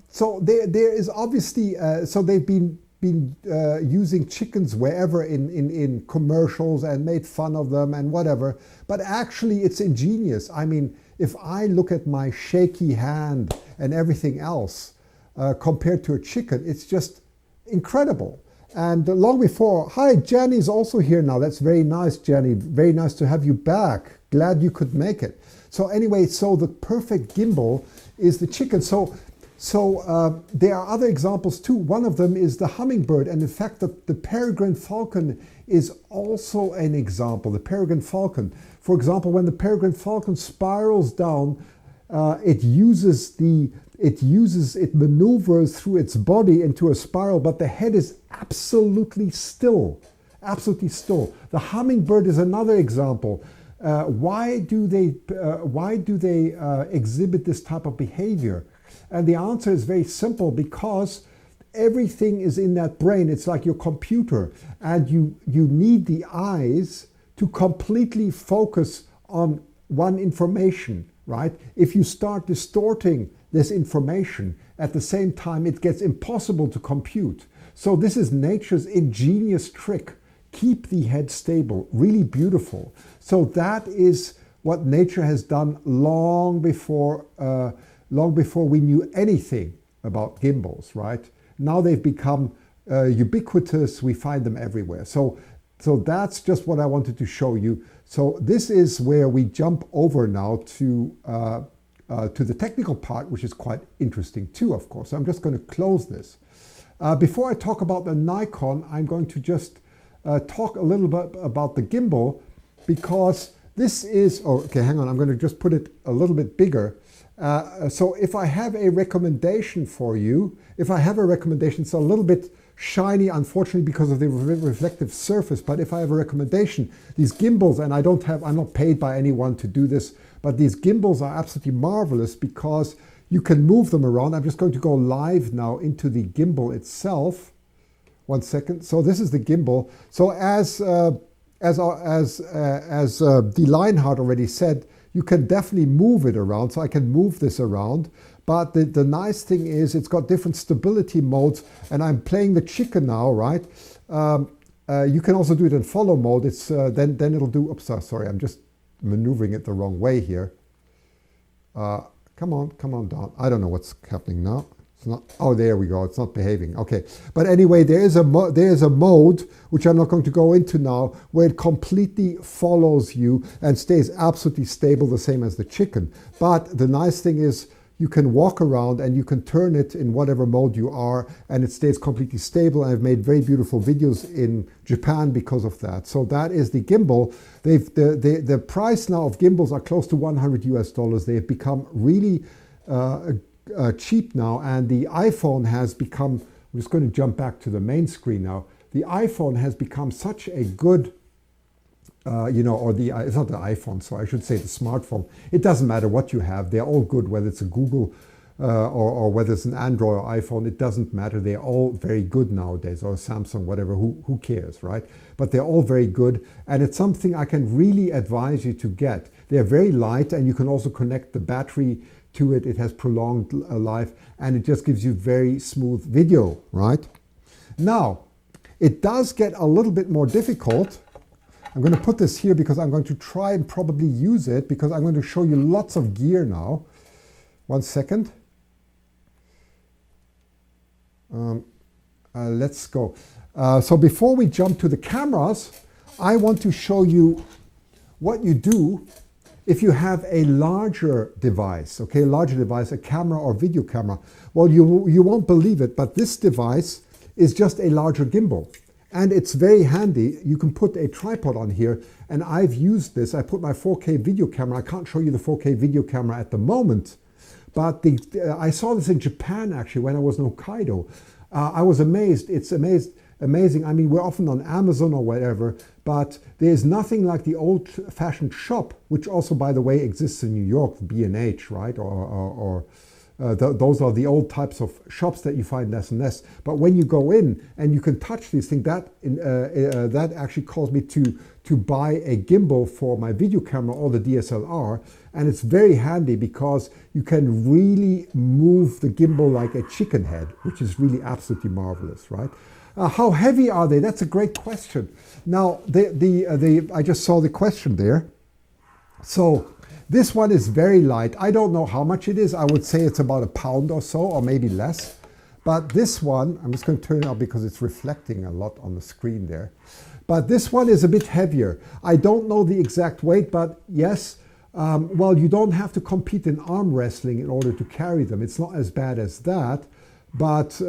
so there is obviously, so they've been using chickens wherever in commercials and made fun of them and whatever. But actually, it's ingenious. I mean, if I look at my shaky hand and everything else, compared to a chicken, it's just incredible. And long before, hi, Jenny's also here now. That's very nice, Jenny. Very nice to have you back. Glad you could make it. So anyway, so the perfect gimbal is the chicken. So there are other examples too. One of them is the hummingbird. And in fact, the peregrine falcon is also an example. The peregrine falcon. For example, when the peregrine falcon spirals down, it maneuvers through its body into a spiral, but the head is absolutely still, absolutely still. The hummingbird is another example. Why do they exhibit this type of behavior? And the answer is very simple, because everything is in that brain. It's like your computer, and you need the eyes to completely focus on one information, right? If you start distorting this information, at the same time, it gets impossible to compute. So this is nature's ingenious trick. Keep the head stable, really beautiful. So that is what nature has done long before we knew anything about gimbals, right? Now they've become ubiquitous. We find them everywhere. So that's just what I wanted to show you. So this is where we jump over now to the technical part, which is quite interesting too, of course. So I'm just going to close this. Before I talk about the Nikon, I'm going to just talk a little bit about the gimbal, because this is, okay, hang on, I'm going to just put it a little bit bigger. So if I have a recommendation for you, it's a little bit shiny, unfortunately, because of the reflective surface. But if I have a recommendation, these gimbals, and I'm not paid by anyone to do this, but these gimbals are absolutely marvelous because you can move them around. I'm just going to go live now into the gimbal itself. One second. So this is the gimbal. So as the Lionheart already said, you can definitely move it around. So I can move this around. But the nice thing is it's got different stability modes, and I'm playing the chicken now, right? You can also do it in follow mode. It's then it'll do. Oops, sorry, I'm just maneuvering it the wrong way here. Come on down. I don't know what's happening now. It's not. Oh, there we go. It's not behaving. Okay, but anyway, there is a mode which I'm not going to go into now, where it completely follows you and stays absolutely stable, the same as the chicken. But the nice thing is, you can walk around and you can turn it in whatever mode you are, and it stays completely stable. I've made very beautiful videos in Japan because of that. So that is the gimbal. The price now of gimbals are close to $100 US. They've become really cheap now, and the iPhone has become, I'm just going to jump back to the main screen now. The iPhone has become such a good it's not the iPhone, so I should say the smartphone. It doesn't matter what you have. They're all good, whether it's a Google or whether it's an Android or iPhone. It doesn't matter. They're all very good nowadays, or Samsung, whatever. Who cares, right? But they're all very good, and it's something I can really advise you to get. They're very light, and you can also connect the battery to it. It has prolonged life, and it just gives you very smooth video, right? Now, it does get a little bit more difficult. I'm going to put this here because I'm going to try and probably use it, because I'm going to show you lots of gear now. One second. Let's go. So before we jump to the cameras, I want to show you what you do if you have a larger device, okay, a larger device, a camera or video camera, well, you won't believe it, but this device is just a larger gimbal. And it's very handy. You can put a tripod on here, and I've used this. I put my 4K video camera. I can't show you the 4K video camera at the moment, but I saw this in Japan actually when I was in Hokkaido. I was amazed. It's amazing. I mean, we're often on Amazon or whatever, but there's nothing like the old-fashioned shop, which also, by the way, exists in New York, B&H, right? Those are the old types of shops that you find less and less. But when you go in and you can touch these things, that actually caused me to buy a gimbal for my video camera or the DSLR. And it's very handy because you can really move the gimbal like a chicken head, which is really absolutely marvelous, right? How heavy are they? That's a great question. Now, I just saw the question there. So this one is very light. I don't know how much it is. I would say it's about a pound or so, or maybe less. But this one, I'm just going to turn it up because it's reflecting a lot on the screen there. But this one is a bit heavier. I don't know the exact weight, but yes, well, you don't have to compete in arm wrestling in order to carry them. It's not as bad as that. But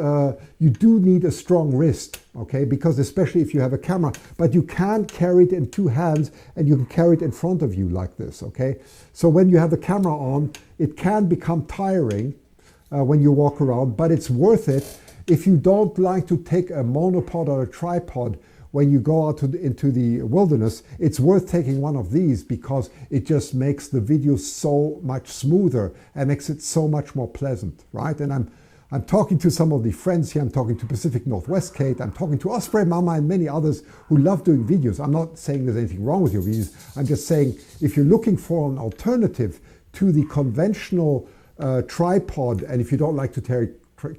you do need a strong wrist, okay? Because especially if you have a camera, but you can carry it in two hands and you can carry it in front of you like this, okay? So when you have the camera on, it can become tiring when you walk around, but it's worth it if you don't like to take a monopod or a tripod when you go out into the wilderness. It's worth taking one of these because it just makes the video so much smoother and makes it so much more pleasant, right? And I'm talking to some of the friends here. I'm talking to Pacific Northwest Kate. I'm talking to Osprey Mama and many others who love doing videos. I'm not saying there's anything wrong with your videos. I'm just saying if you're looking for an alternative to the conventional tripod, and if you don't like to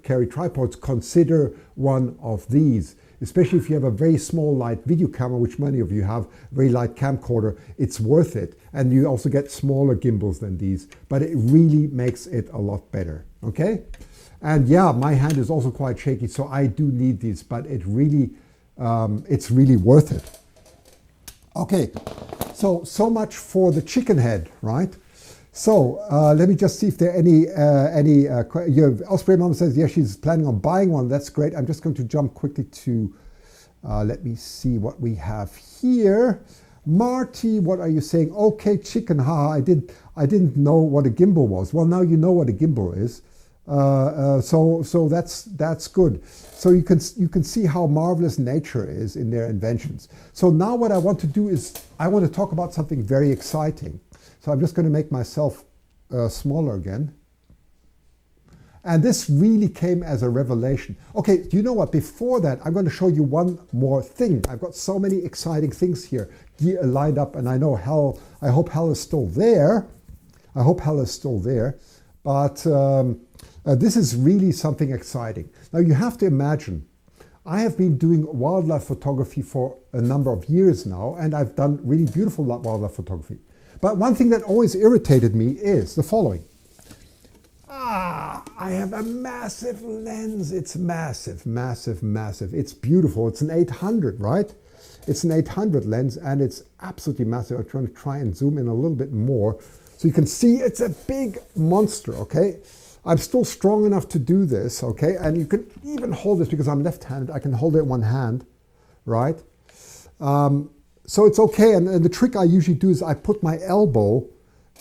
carry tripods, consider one of these. Especially if you have a very small light video camera, which many of you have, very light camcorder, it's worth it. And you also get smaller gimbals than these, but it really makes it a lot better, okay? And yeah, my hand is also quite shaky, so I do need these, but it's really worth it. Okay, so much for the chicken head, right? So let me just see if there are any Osprey Mom says, yeah, she's planning on buying one. That's great. I'm just going to jump quickly to, let me see what we have here. Marty, what are you saying? Okay, chicken, haha, I didn't know what a gimbal was. Well, now you know what a gimbal is. So that's good. So you can see how marvelous nature is in their inventions. So now what I want to do is I want to talk about something very exciting. So I'm just going to make myself smaller again. And this really came as a revelation. Okay, do you know what? Before that, I'm going to show you one more thing. I've got so many exciting things here lined up, and I hope Hell is still there. I hope Hell is still there. But this is really something exciting. Now you have to imagine, I have been doing wildlife photography for a number of years now, and I've done really beautiful wildlife photography. But one thing that always irritated me is the following. I have a massive lens. It's massive, massive, massive. It's beautiful. It's an 800, right? It's an 800 lens, and it's absolutely massive. I'm trying to try and zoom in a little bit more so you can see it's a big monster, okay? I'm still strong enough to do this, okay? And you can even hold this because I'm left-handed. I can hold it in one hand, right? So it's okay. And the trick I usually do is I put my elbow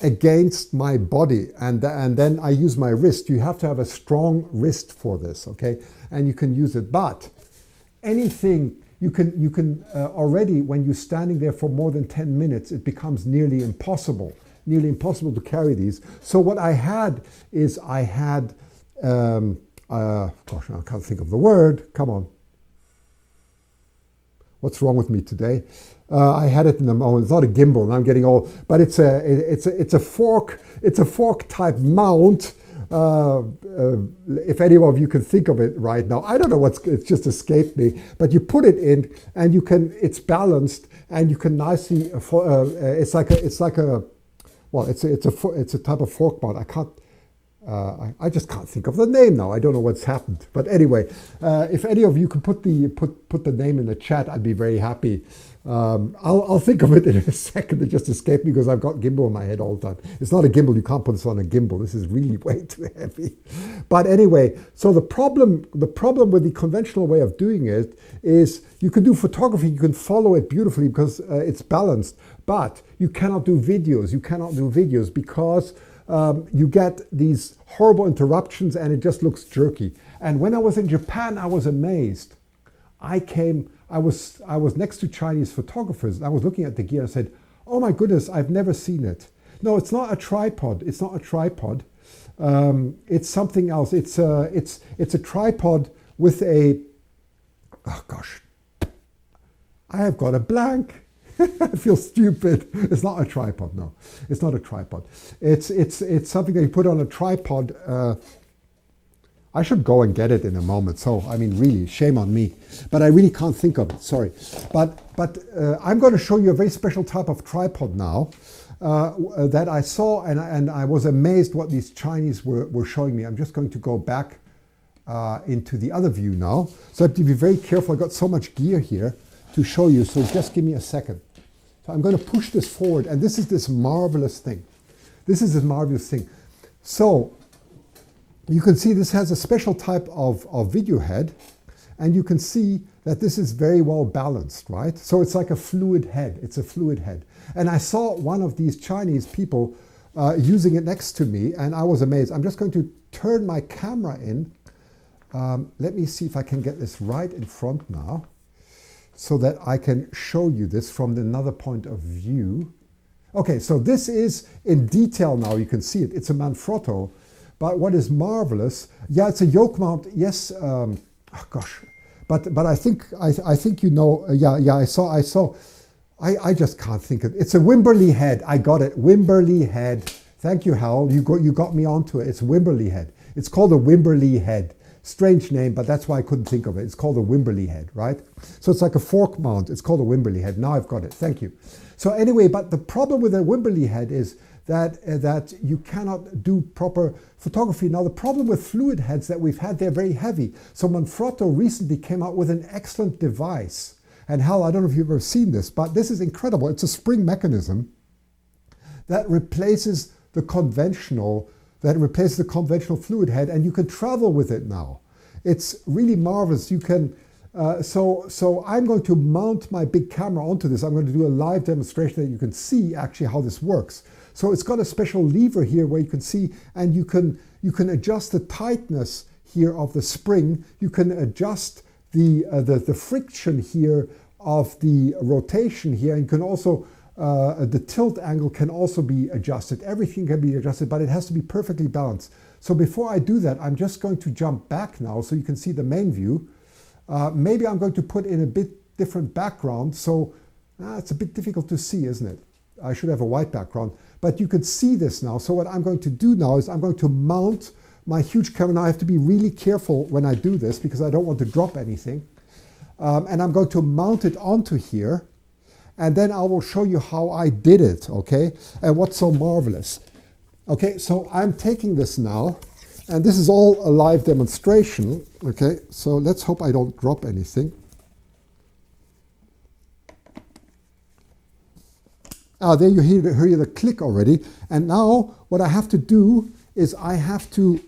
against my body and then I use my wrist. You have to have a strong wrist for this, okay? And you can use it. But anything, you can already, when you're standing there for more than 10 minutes, it becomes nearly impossible to carry these. So what I had is gosh, I can't think of the word. Come on. What's wrong with me today? I had it in the moment. It's not a gimbal, and I'm getting old, but it's a fork type mount. If any of you can think of it right now, I don't know it's just escaped me. But you put it in, and it's balanced, and you can nicely. It's a type of fork mount. I just can't think of the name now. I don't know what's happened. But anyway, if any of you can put the name in the chat, I'd be very happy. I'll think of it in a second. It just escaped me because I've got gimbal in my head all the time. It's not a gimbal. You can't put this on a gimbal. This is really way too heavy. But anyway, so the problem with the conventional way of doing it is you can do photography. You can follow it beautifully because it's balanced. But you cannot do videos. You cannot do videos because you get these horrible interruptions and it just looks jerky. And when I was in Japan, I was amazed. I was next to Chinese photographers and I was looking at the gear and said, oh my goodness, I've never seen it. No, it's not a tripod. It's not a tripod. It's something else. It's a tripod with a, oh gosh, I have got a blank. I feel stupid. It's not a tripod. No, it's not a tripod. It's something that you put on a tripod. I should go and get it in a moment. So, I mean, really, shame on me. But I really can't think of it, sorry. But I'm going to show you a very special type of tripod now that I saw, and I was amazed what these Chinese were showing me. I'm just going to go back into the other view now. So I have to be very careful. I've got so much gear here to show you, so just give me a second. So I'm going to push this forward, and this is this marvelous thing. This is this marvelous thing. So you can see this has a special type of video head, and you can see that this is very well balanced, right? So it's like a fluid head. It's a fluid head. And I saw one of these Chinese people using it next to me, and I was amazed. I'm just going to turn my camera in. Let me see if I can get this right in front now, so that I can show you this from another point of view. Okay, so this is in detail now. You can see it. It's a Manfrotto. But what is marvelous, yeah, it's a yoke mount. Yes, oh gosh, but I think you know. Yeah, I saw. I just can't think of it. It's a Wimberley head. I got it. Wimberley head. Thank you, Hal. You got me onto it. It's Wimberley head. It's called a Wimberley head. Strange name, but that's why I couldn't think of it. It's called a Wimberley head, right? So it's like a fork mount. It's called a Wimberley head. Now I've got it. Thank you. So anyway, but the problem with a Wimberley head is that you cannot do proper photography. Now the problem with fluid heads that we've had, they're very heavy. So Manfrotto recently came out with an excellent device. And Hal, I don't know if you've ever seen this, but this is incredible. It's a spring mechanism that replaces the conventional fluid head, and you can travel with it now. It's really marvelous. You can, so I'm going to mount my big camera onto this. I'm going to do a live demonstration that you can see actually how this works. So it's got a special lever here where you can see, and you can adjust the tightness here of the spring. You can adjust the friction here of the rotation here, and you can also the tilt angle can also be adjusted. Everything can be adjusted, but it has to be perfectly balanced. So before I do that, I'm just going to jump back now so you can see the main view. Maybe I'm going to put in a bit different background. So it's a bit difficult to see, isn't it? I should have a white background, but you can see this now. So what I'm going to do now is I'm going to mount my huge camera. Now I have to be really careful when I do this because I don't want to drop anything. And I'm going to mount it onto here. And then I will show you how I did it, okay? And what's so marvelous. Okay, so I'm taking this now, and this is all a live demonstration, okay? So let's hope I don't drop anything. There you hear the click already. And now what I have to do is I have to,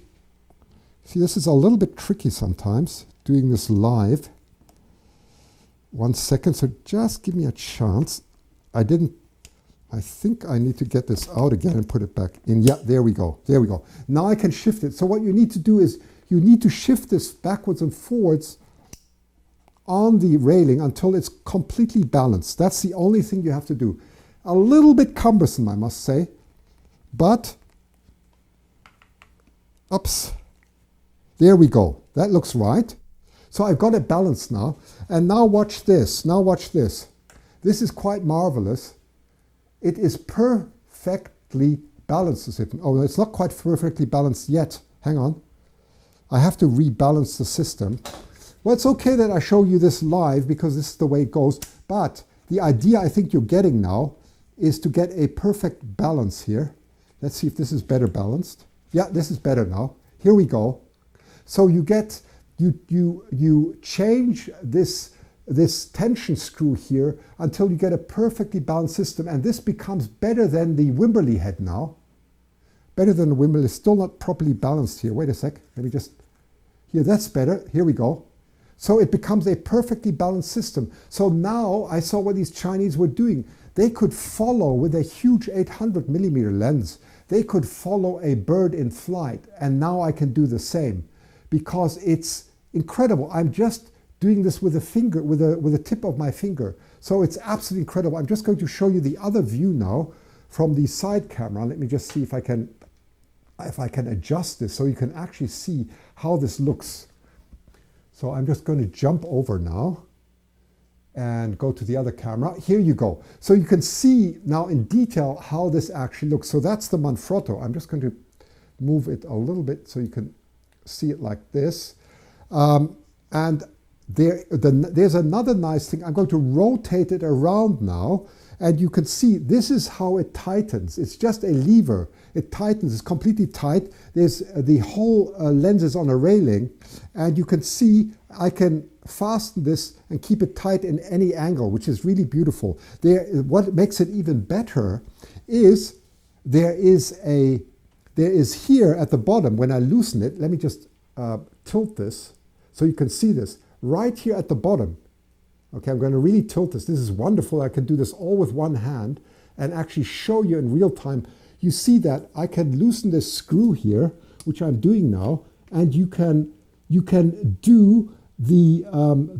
see, this is a little bit tricky sometimes, doing this live. 1 second, so just give me a chance. I think I need to get this out again and put it back in. Yeah, there we go. Now I can shift it. So what you need to do is you need to shift this backwards and forwards on the railing until it's completely balanced. That's the only thing you have to do. A little bit cumbersome, I must say, but, oops, there we go. That looks right. So I've got it balanced now. And now watch this. This is quite marvelous. It is perfectly balanced. Oh, it's not quite perfectly balanced yet. Hang on. I have to rebalance the system. Well, it's okay that I show you this live because this is the way it goes. But the idea I think you're getting now is to get a perfect balance here. Let's see if this is better balanced. Yeah, this is better now. Here we go. So you get, you change this tension screw here until you get a perfectly balanced system, and this becomes better than the Wimberley head now. Better than the Wimberley. It's still not properly balanced here. Wait a sec. Let me just, here, that's better. Here we go. So it becomes a perfectly balanced system. So now I saw what these Chinese were doing. They could follow with a huge 800 millimeter lens. They could follow a bird in flight, and now I can do the same because it's incredible. I'm just doing this with a finger, with the tip of my finger. So it's absolutely incredible. I'm just going to show you the other view now from the side camera. Let me just see if I can adjust this so you can actually see how this looks. So I'm just going to jump over now and go to the other camera. Here you go. So you can see now in detail how this actually looks. So that's the Manfrotto. I'm just going to move it a little bit so you can see it like this. And there's another nice thing. I'm going to rotate it around now, and you can see this is how it tightens. It's just a lever. It tightens. It's completely tight. There's the whole lens is on a railing, and you can see I can fasten this and keep it tight in any angle, which is really beautiful. What makes it even better is there is here at the bottom, when I loosen it, let me just tilt this so you can see this right here at the bottom. Okay, I'm going to really tilt this. This is wonderful. I can do this all with one hand and actually show you in real time. You see that I can loosen this screw here, which I'm doing now, and you can do the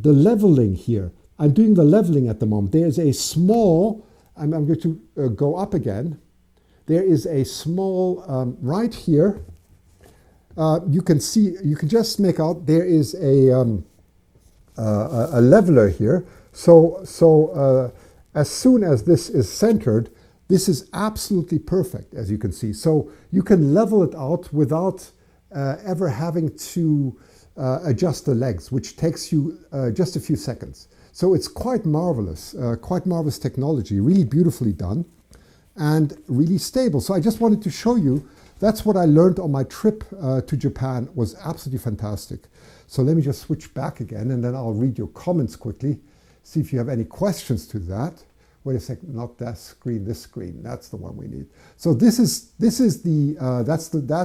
leveling here. I'm doing the leveling at the moment. There's a small, I'm going to go up again. There is a small, right here, you can see, you can just make out there is a leveler here. So as soon as this is centered, this is absolutely perfect, as you can see. So you can level it out without ever having to adjust the legs, which takes you just a few seconds. So it's quite marvelous technology, really beautifully done and really stable. So I just wanted to show you, that's what I learned on my trip to Japan. Was absolutely fantastic. So let me just switch back again, and then I'll read your comments quickly, see if you have any questions to that. Wait a second, not that screen, this screen. That's the one we need. So that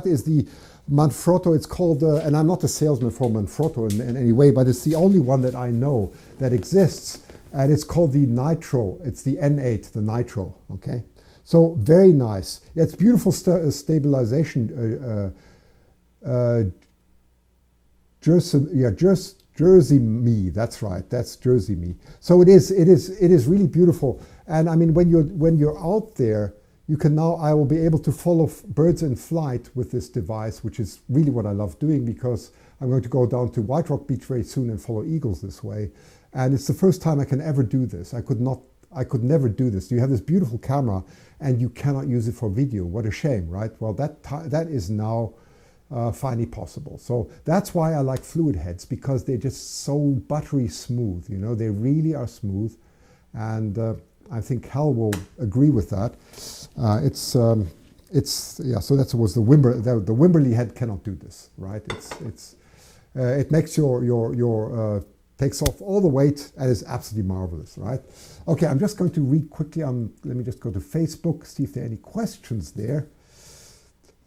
is the Manfrotto. It's called, and I'm not a salesman for Manfrotto in any way, but it's the only one that I know that exists, and it's called the Nitro. It's the N8, the Nitro. Okay, so very nice. Yeah, it's beautiful stabilization. Jersey Me. That's right. That's Jersey Me. So it is really beautiful. And I mean, when you're out there, you can now, I will be able to follow birds in flight with this device, which is really what I love doing, because I'm going to go down to White Rock Beach very soon and follow eagles this way. And it's the first time I can ever do this. I could never do this. You have this beautiful camera and you cannot use it for video. What a shame, right? Well, that is now finally possible. So that's why I like fluid heads, because they're just so buttery smooth. You know, they really are smooth, and I think Hal will agree with that. So that was the Wimberley head cannot do this, right? It makes your takes off all the weight and is absolutely marvelous, right? Okay, I'm just going to read quickly. Let me just go to Facebook, see if there are any questions there.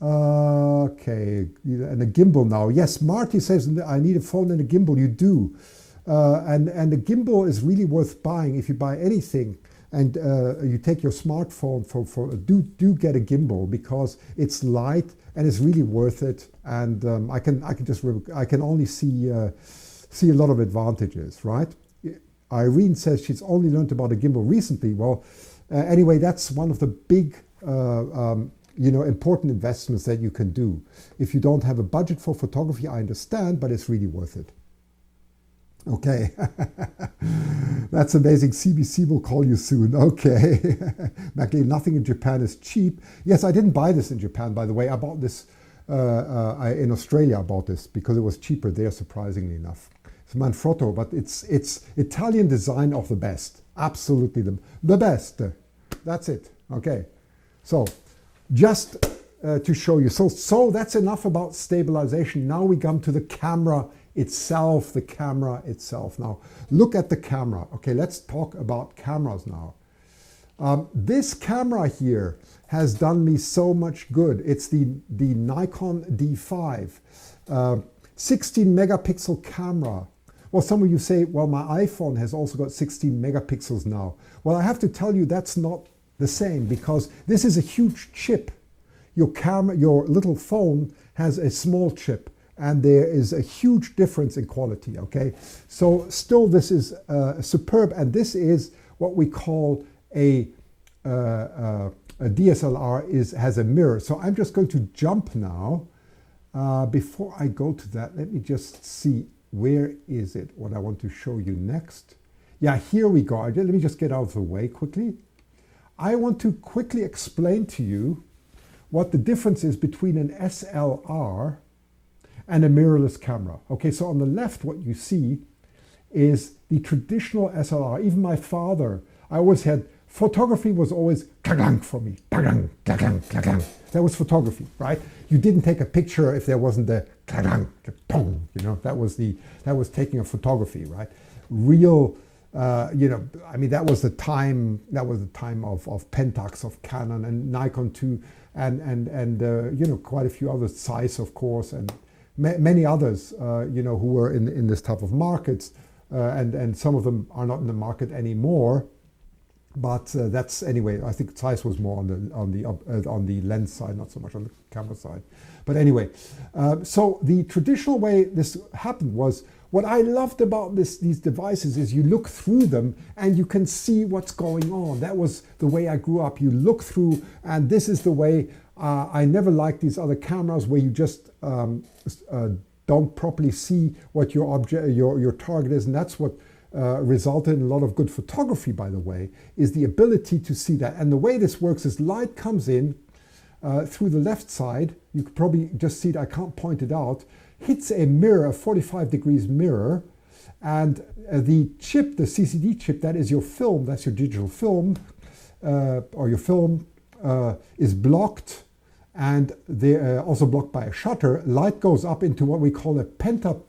Okay, and a gimbal now. Yes, Marty says, I need a phone and a gimbal. You do. And the gimbal is really worth buying if you buy anything. And you take your smartphone do get a gimbal, because it's light and it's really worth it. And I can only see a lot of advantages, right? Irene says she's only learned about a gimbal recently. Well, anyway, that's one of the big important investments that you can do. If you don't have a budget for photography, I understand, but it's really worth it. Okay, that's amazing. CBC will call you soon. Okay, MacLean, nothing in Japan is cheap. Yes, I didn't buy this in Japan, by the way. I bought this in Australia. I bought this because it was cheaper there, surprisingly enough. It's Manfrotto, but it's Italian design of the best. Absolutely the best. That's it. Okay, so just to show you. So that's enough about stabilization. Now we come to the camera itself. The camera itself. Now look at the camera. Okay, let's talk about cameras now. This camera here has done me so much good. It's the Nikon D5, 16 megapixel camera. Well, some of you say, well, my iPhone has also got 16 megapixels now. Well, I have to tell you that's not the same, because this is a huge chip. Your camera, your little phone has a small chip, and there is a huge difference in quality, okay? So still this is superb, and this is what we call a DSLR has a mirror. So I'm just going to jump now. Before I go to that, let me just see, where is it, what I want to show you next. Yeah, here we go. Let me just get out of the way quickly. I want to quickly explain to you what the difference is between an SLR and a mirrorless camera. Okay, so on the left, what you see is the traditional SLR. Even my father, I always had, photography was always klang for me. Klang, klang, klang. That was photography, right? You didn't take a picture if there wasn't the klang, pong, you know, that was taking a photography, right? Real, you know, I mean, that was the time of Pentax, of Canon and Nikon 2, and you know, quite a few others, Zeiss, of course, and many others, you know, who were in this type of markets, and some of them are not in the market anymore. But that's, anyway, I think Zeiss was more on the lens side, not so much on the camera side. But anyway, so the traditional way this happened was, what I loved about these devices is you look through them and you can see what's going on. That was the way I grew up. You look through, and this is the way. I never liked these other cameras where you just don't properly see what your target is, and that's what resulted in a lot of good photography, by the way, is the ability to see that. And the way this works is light comes in through the left side. You could probably just see it, I can't point it out, hits a mirror, a 45 degrees mirror, and the chip, the CCD chip, that is your film, that's your digital film, or your film, is blocked, and they're also blocked by a shutter. Light goes up into what we call a pentaprism.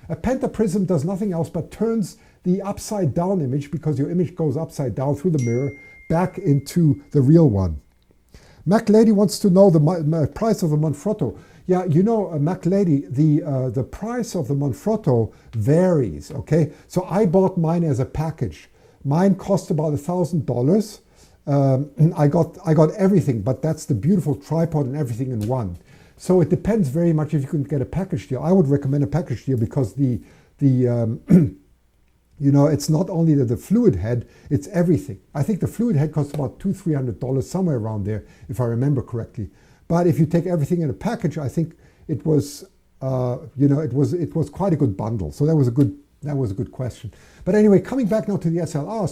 A pentaprism does nothing else but turns the upside down image, because your image goes upside down through the mirror, back into the real one. Mac Lady wants to know the price of the Manfrotto. Yeah, you know, Mac Lady, the price of the Manfrotto varies, okay? So I bought mine as a package. Mine cost about $1,000. I got everything, but that's the beautiful tripod and everything in one. So it depends very much if you can get a package deal. I would recommend a package deal, because the you know, it's not only the fluid head, it's everything. I think the fluid head costs about $200-300, somewhere around there, if I remember correctly. But if you take everything in a package, I think it was, you know, it was quite a good bundle. So that was a good question. But anyway, coming back now to the SLR.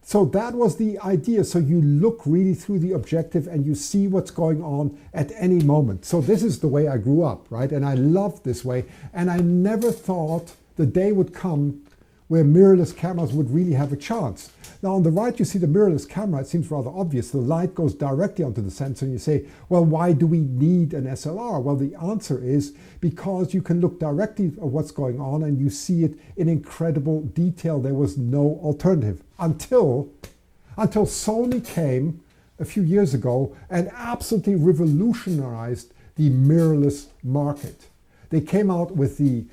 So that was the idea. So you look really through the objective and you see what's going on at any moment. So this is the way I grew up, right? And I loved this way. And I never thought the day would come where mirrorless cameras would really have a chance. Now on the right, you see the mirrorless camera. It seems rather obvious. The light goes directly onto the sensor, and you say, well, why do we need an SLR? Well, the answer is because you can look directly at what's going on and you see it in incredible detail. There was no alternative until Sony came a few years ago and absolutely revolutionized the mirrorless market. They came out with the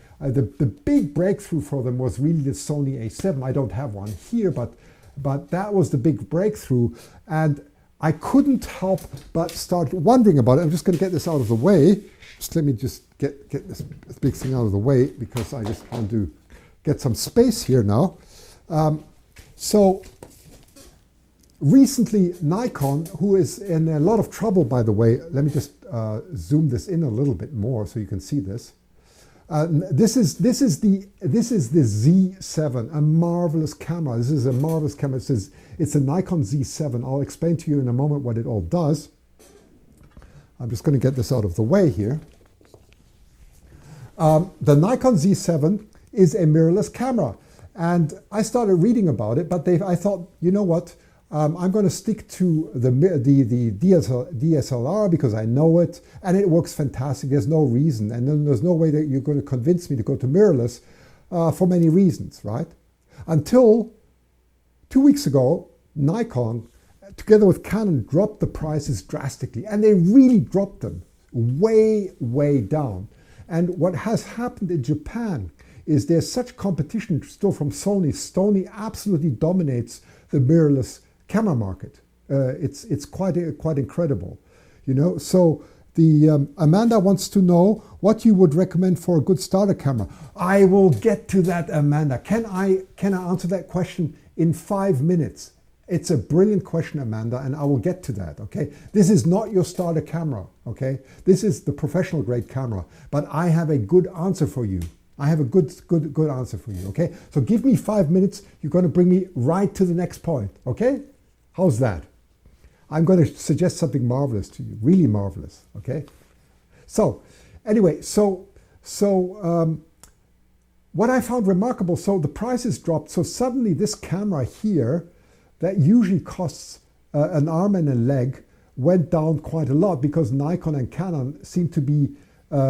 big breakthrough for them was really the Sony A7. I don't have one here, but that was the big breakthrough. And I couldn't help but start wondering about it. I'm just going to get this out of the way. Just let me just get this big thing out of the way, because I just want to get some space here now. So recently, Nikon, who is in a lot of trouble, by the way, let me just zoom this in a little bit more so you can see this. This is the Z7, a marvelous camera. This is a marvelous camera. It's a Nikon Z7. I'll explain to you in a moment what it all does. I'm just going to get this out of the way here. The Nikon Z7 is a mirrorless camera, and I started reading about it. But I thought, you know what? I'm going to stick to the DSLR because I know it and it works fantastic. There's no reason, and then there's no way that you're going to convince me to go to mirrorless for many reasons, right? Until 2 weeks ago, Nikon, together with Canon, dropped the prices drastically, and they really dropped them way, way down. And what has happened in Japan is there's such competition still from Sony. Sony absolutely dominates the mirrorless camera market. It's quite incredible, you know. So the Amanda wants to know what you would recommend for a good starter camera. I will get to that, Amanda. Can I answer that question in 5 minutes? It's a brilliant question, Amanda, and I will get to that, okay? This is not your starter camera, okay? This is the professional grade camera, but I have a good answer for you. I have a good answer for you, okay? So give me 5 minutes. You're going to bring me right to the next point, okay? How's that? I'm going to suggest something marvelous to you, really marvelous, okay? So anyway, what I found remarkable, so the prices dropped. So suddenly this camera here, that usually costs an arm and a leg, went down quite a lot because Nikon and Canon seem to be,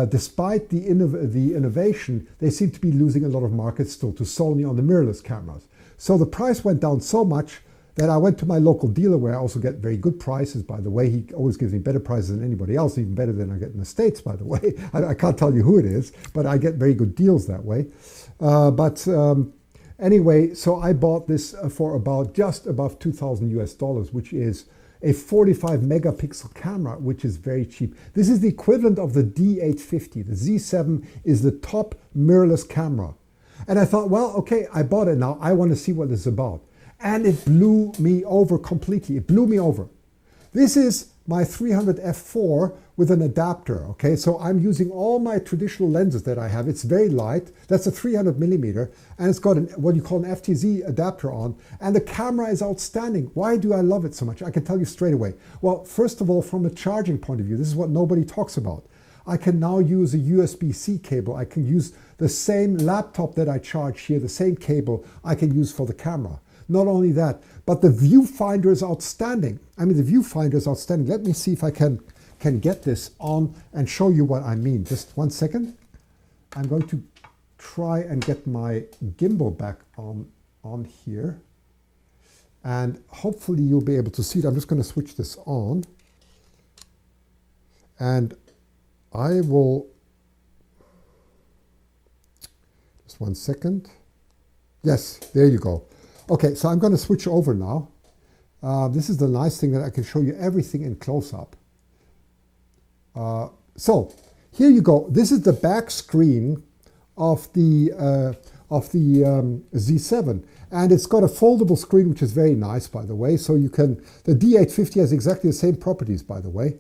despite the innovation, they seem to be losing a lot of market still to Sony on the mirrorless cameras. So the price went down so much that I went to my local dealer, where I also get very good prices, by the way. He always gives me better prices than anybody else, even better than I get in the States, by the way. I can't tell you who it is, but I get very good deals that way. Anyway, so I bought this for about just above $2,000 US, which is a 45 megapixel camera, which is very cheap. This is the equivalent of the D850. The Z7 is the top mirrorless camera. And I thought, well, okay, I bought it now. I want to see what this is about. And it blew me over completely. It blew me over. This is my 300 f4 with an adapter, okay? So I'm using all my traditional lenses that I have. It's very light. That's a 300 millimeter, and it's got what you call an FTZ adapter on, and the camera is outstanding. Why do I love it so much? I can tell you straight away. Well, first of all, from a charging point of view, this is what nobody talks about. I can now use a USB-C cable. I can use the same laptop that I charge here, the same cable I can use for the camera. Not only that, but the viewfinder is outstanding. I mean, the viewfinder is outstanding. Let me see if I can get this on and show you what I mean. Just 1 second. I'm going to try and get my gimbal back on here. And hopefully you'll be able to see it. I'm just going to switch this on. And I will, just 1 second. Yes, there you go. Okay, so I'm going to switch over now. This is the nice thing that I can show you everything in close-up. So here you go. This is the back screen of the Z7, and it's got a foldable screen, which is very nice, by the way. So you can, the D850 has exactly the same properties, by the way,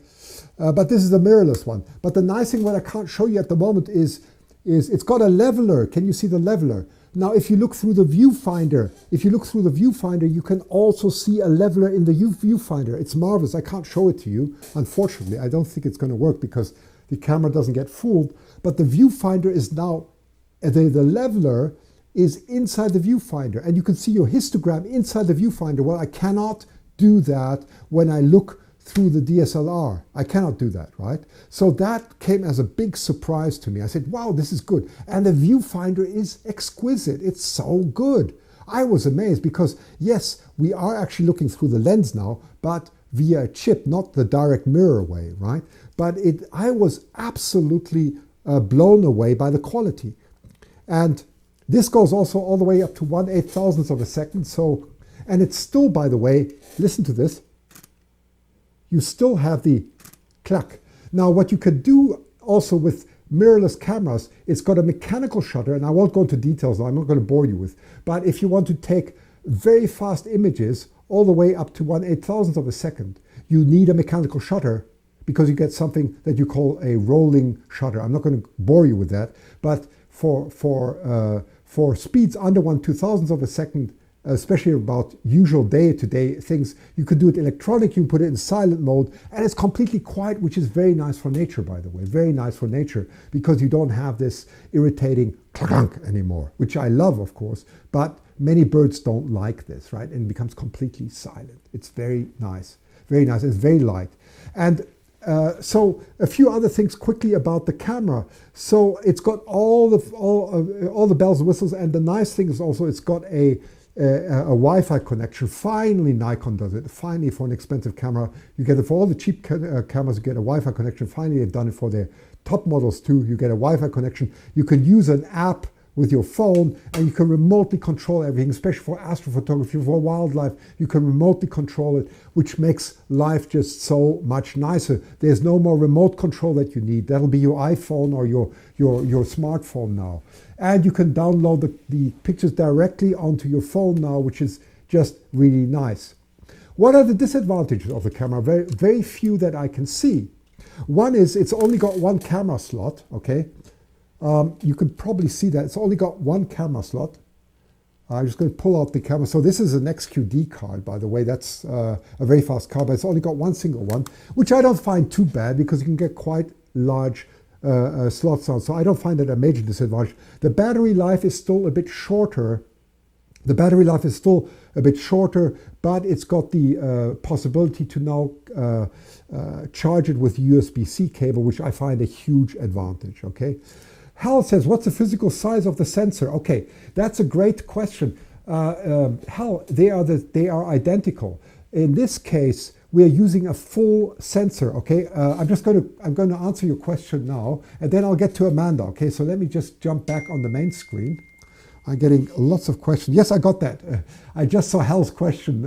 but this is the mirrorless one. But the nice thing, what I can't show you at the moment is it's got a leveler. Can you see the leveler? Now, if you look through the viewfinder, you can also see a leveler in the viewfinder. It's marvelous. I can't show it to you, unfortunately. I don't think it's going to work because the camera doesn't get fooled. But the viewfinder is now, the leveler is inside the viewfinder, and you can see your histogram inside the viewfinder. Well, I cannot do that when I look through the DSLR. I cannot do that, right? So that came as a big surprise to me. I said, wow, this is good. And the viewfinder is exquisite. It's so good. I was amazed because, yes, we are actually looking through the lens now, but via a chip, not the direct mirror way, right? But I was absolutely blown away by the quality. And this goes also all the way up to 1/8,000th of a second. So, and it's still, by the way, listen to this, you still have the clack. Now, what you could do also with mirrorless cameras, it's got a mechanical shutter, and I won't go into details now, I'm not going to bore you with, but if you want to take very fast images all the way up to 1/8,000th of a second, you need a mechanical shutter because you get something that you call a rolling shutter. I'm not going to bore you with that, but for speeds under 1/2000th of a second, especially about usual day-to-day things, you could do it electronic, you put it in silent mode, and it's completely quiet, which is very nice for nature, by the way, very nice for nature, because you don't have this irritating clunk anymore, which I love, of course, but Many birds don't like this, right? And it becomes completely silent. It's very nice. Very nice. It's very light. And so a few other things quickly about the camera. So it's got all the bells and whistles, and the nice thing is also it's got a Wi-Fi connection. Finally, Nikon does it. Finally, for an expensive camera, you get it for all the cheap cameras. You get a Wi-Fi connection. Finally, they've done it for their top models too. You get a Wi-Fi connection. You can use an app with your phone, and you can remotely control everything, especially for astrophotography, for wildlife. You can remotely control it, which makes life just so much nicer. There's no more remote control that you need. That'll be your iPhone or your smartphone now. And you can download the pictures directly onto your phone now, which is just really nice. What are the disadvantages of the camera? Very, very few that I can see. One is it's only got one camera slot, okay? You could probably see that it's only got one camera slot. I'm just going to pull out the camera. So this is an XQD card, by the way. That's a very fast card, but it's only got one single one, which I don't find too bad because you can get quite large slots on. So I don't find that a major disadvantage. The battery life is still a bit shorter. But it's got the possibility to now charge it with USB-C cable, which I find a huge advantage, okay? Hal says, what's the physical size of the sensor? Okay, that's a great question. Hal, they are identical. In this case, we are using a full sensor, okay? I'm going to answer your question now, and then I'll get to Amanda, okay? So let me just jump back on the main screen. I'm getting lots of questions. Yes, I got that. I just saw Hal's question.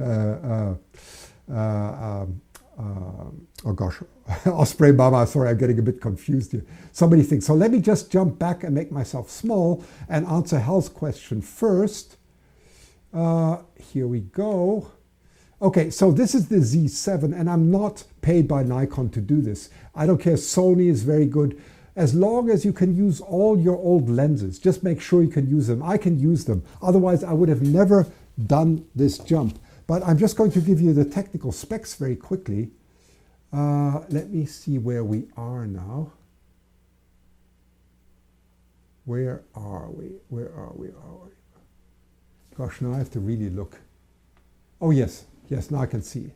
Oh gosh, Osprey Mama, sorry, I'm getting a bit confused here. So many things. So let me just jump back and make myself small and answer Hal's question first. Here we go. Okay, so this is the Z7, and I'm not paid by Nikon to do this. I don't care, Sony is very good. As long as you can use all your old lenses, just make sure you can use them. I can use them. Otherwise, I would have never done this jump. But I'm just going to give you the technical specs very quickly. Let me see where we are now. Where are we? Gosh, now I have to really look. Oh yes, now I can see.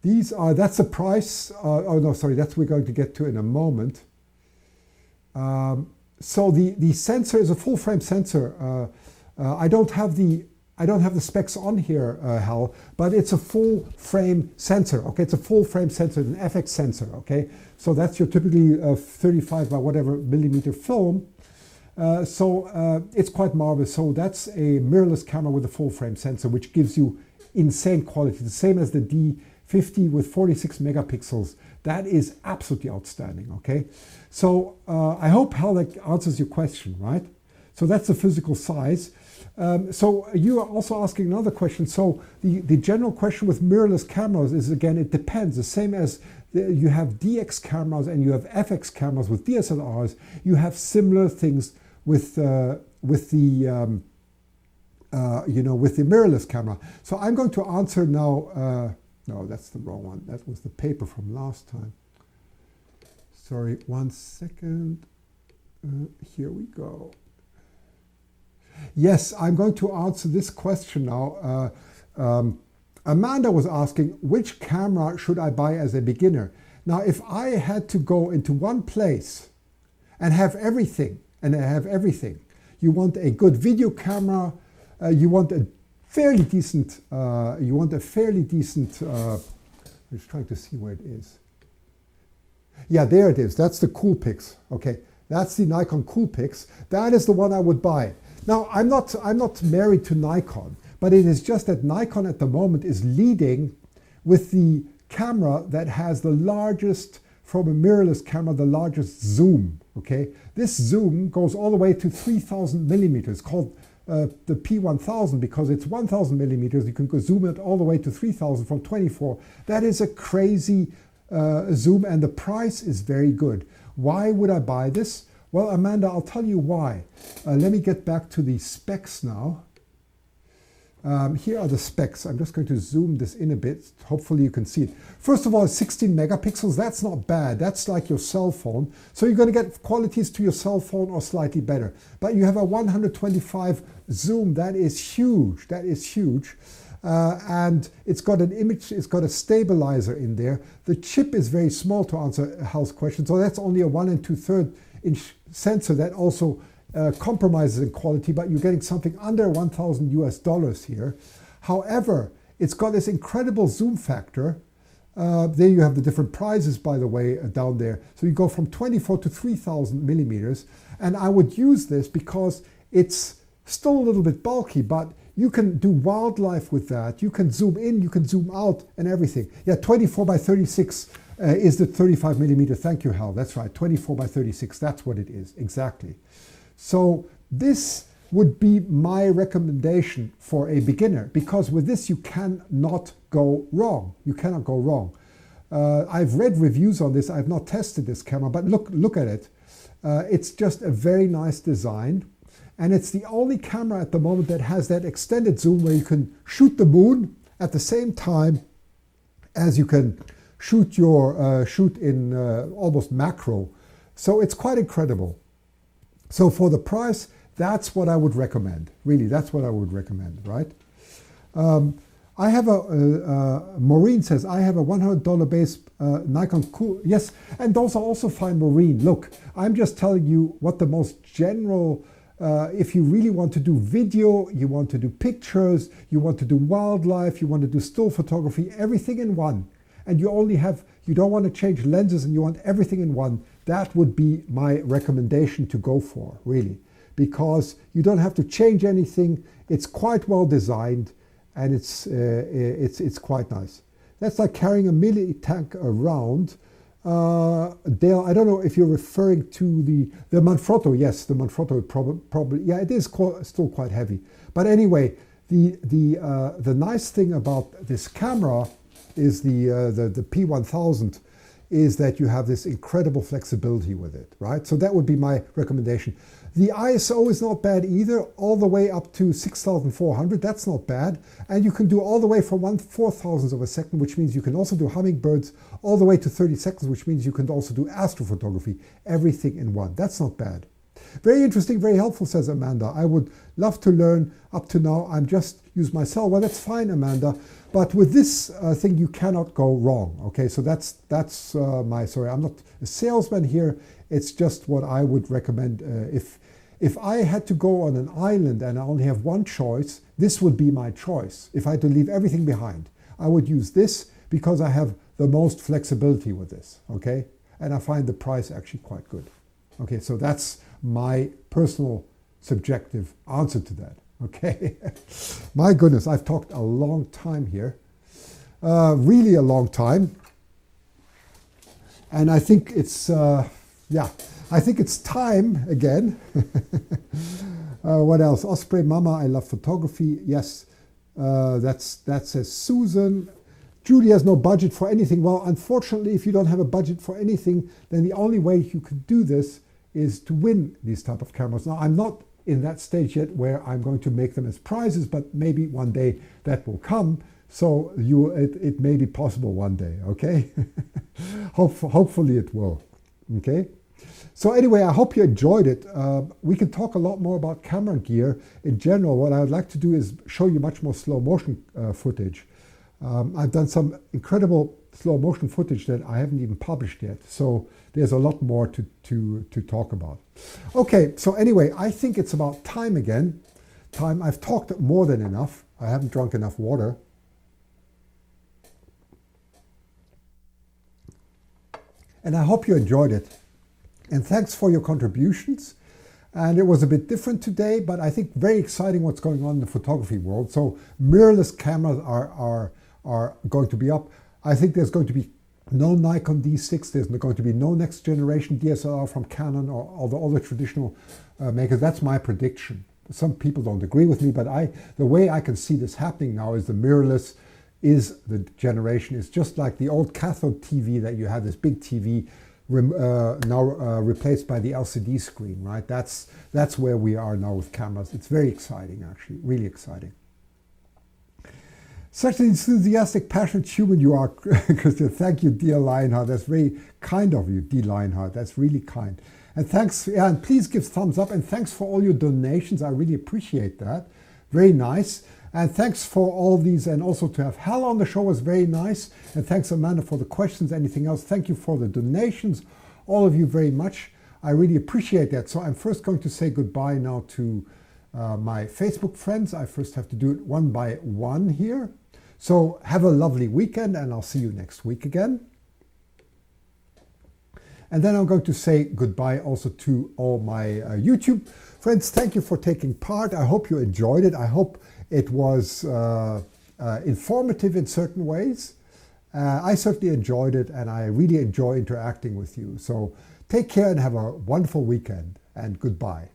That's the price. Oh no, sorry, that's we're going to get to in a moment. So the sensor is a full frame sensor. I don't have the specs on here, Hal, but it's a full frame sensor. Okay, it's a full frame sensor, an FX sensor. Okay, so that's your typically 35 by whatever millimeter film. It's quite marvelous. So that's a mirrorless camera with a full frame sensor, which gives you insane quality, the same as the D50 with 46 megapixels. That is absolutely outstanding. Okay, so I hope, Hal, that answers your question, right? So that's the physical size. So you are also asking another question. So the general question with mirrorless cameras is, again, it depends. The same as you have DX cameras and you have FX cameras with DSLRs, you have similar things with the mirrorless camera. So I'm going to answer now. No, that's the wrong one. That was the paper from last time. Sorry, 1 second. Here we go. Yes, I'm going to answer this question now. Amanda was asking, which camera should I buy as a beginner? Now, if I had to go into one place and have everything, you want a good video camera, you want a fairly decent, I'm just trying to see where it is. Yeah, there it is. That's the Coolpix. Okay, that's the Nikon Coolpix. That is the one I would buy. Now, I'm not married to Nikon, but it is just that Nikon at the moment is leading with the camera that has the largest, from a mirrorless camera, the largest zoom, okay? This zoom goes all the way to 3,000 millimeters, called the P1000, because it's 1,000 millimeters. You can go zoom it all the way to 3,000 from 24. That is a crazy zoom, and the price is very good. Why would I buy this? Well, Amanda, I'll tell you why. Let me get back to the specs now. Here are the specs. I'm just going to zoom this in a bit. Hopefully you can see it. First of all, 16 megapixels. That's not bad. That's like your cell phone. So you're going to get qualities to your cell phone or slightly better. But you have a 125 zoom. That is huge. That is huge. And it's got an image, it's got a stabilizer in there. The chip is very small to answer Hal's question. So that's only a 1 2/3 inch sensor that also compromises in quality, but you're getting something under $1,000 here. However, it's got this incredible zoom factor. There you have the different prizes, by the way, down there. So you go from 24 to 3,000 millimeters. And I would use this because it's still a little bit bulky, but you can do wildlife with that. You can zoom in, you can zoom out and everything. Yeah, 24 by 36 is the 35 millimeter. Thank you, Hal. That's right, 24 by 36. That's what it is, exactly. So this would be my recommendation for a beginner, because with this you cannot go wrong. You cannot go wrong. I've read reviews on this. I've not tested this camera, but look at it. It's just a very nice design. And it's the only camera at the moment that has that extended zoom where you can shoot the moon at the same time as you can shoot your shoot in almost macro. So it's quite incredible. So for the price, that's what I would recommend. Really, that's what I would recommend, right? I have Maureen says, I have a $100 base Nikon cool. Yes, and those are also fine, Maureen. Look, I'm just telling you what the most general, if you really want to do video, you want to do pictures, you want to do wildlife, you want to do still photography, everything in one. And you only have, you don't want to change lenses and you want everything in one. That would be my recommendation to go for, really. Because you don't have to change anything. It's quite well designed and it's quite nice. That's like carrying a milli tank around. Dale, I don't know if you're referring to the Manfrotto. Yes, the Manfrotto probably, yeah, it is still quite heavy. But anyway, the nice thing about this camera is the P1000 is that you have this incredible flexibility with it, right? So that would be my recommendation. The ISO is not bad either, all the way up to 6,400. That's not bad. And you can do all the way from 1/4000th of a second, which means you can also do hummingbirds, all the way to 30 seconds, which means you can also do astrophotography, everything in one. That's not bad. Very interesting, very helpful, says Amanda. I would love to learn. Up to now, I'm just use my cell. Well, that's fine, Amanda. But with this thing, you cannot go wrong. Okay, so that's my sorry. I'm not a salesman here. It's just what I would recommend. If I had to go on an island and I only have one choice, this would be my choice. If I had to leave everything behind, I would use this because I have the most flexibility with this. Okay, and I find the price actually quite good. Okay, so that's my personal subjective answer to that. Okay, my goodness, I've talked a long time here, really a long time, and I think it's yeah, I think it's time again. What else? Osprey Mama, I love photography. Yes, that says Susan. Julie has no budget for anything. Well, unfortunately, if you don't have a budget for anything, then the only way you could do this is to win these type of cameras. Now, I'm not in that stage yet where I'm going to make them as prizes, but maybe one day that will come. So it may be possible one day, okay? Hopefully it will, okay? So anyway, I hope you enjoyed it. We can talk a lot more about camera gear in general. What I would like to do is show you much more slow motion footage. I've done some incredible slow motion footage that I haven't even published yet. So there's a lot more to talk about. Okay, so anyway, I think it's about time again. I've talked more than enough. I haven't drunk enough water. And I hope you enjoyed it. And thanks for your contributions. And it was a bit different today, but I think very exciting what's going on in the photography world. So mirrorless cameras are going to be up. I think there's going to be no Nikon D6. There's going to be no next generation DSLR from Canon or all the traditional makers. That's my prediction. Some people don't agree with me, but the way I can see this happening now is the mirrorless is the generation. It's just like the old cathode TV that you had, this big TV now replaced by the LCD screen, right? That's where we are now with cameras. It's very exciting, actually, really exciting. Such an enthusiastic, passionate human you are, Christian. Thank you, dear Lionheart. That's very kind of you, dear Lionheart. That's really kind. And thanks, yeah, and please give thumbs up. And thanks for all your donations. I really appreciate that. Very nice. And thanks for all these. And also to have Hal on the show was very nice. And thanks, Amanda, for the questions. Anything else? Thank you for the donations. All of you very much. I really appreciate that. So I'm first going to say goodbye now to my Facebook friends. I first have to do it one by one here. So have a lovely weekend, and I'll see you next week again. And then I'm going to say goodbye also to all my YouTube friends. Thank you for taking part. I hope you enjoyed it. I hope it was informative in certain ways. I certainly enjoyed it, and I really enjoy interacting with you. So take care and have a wonderful weekend, and goodbye.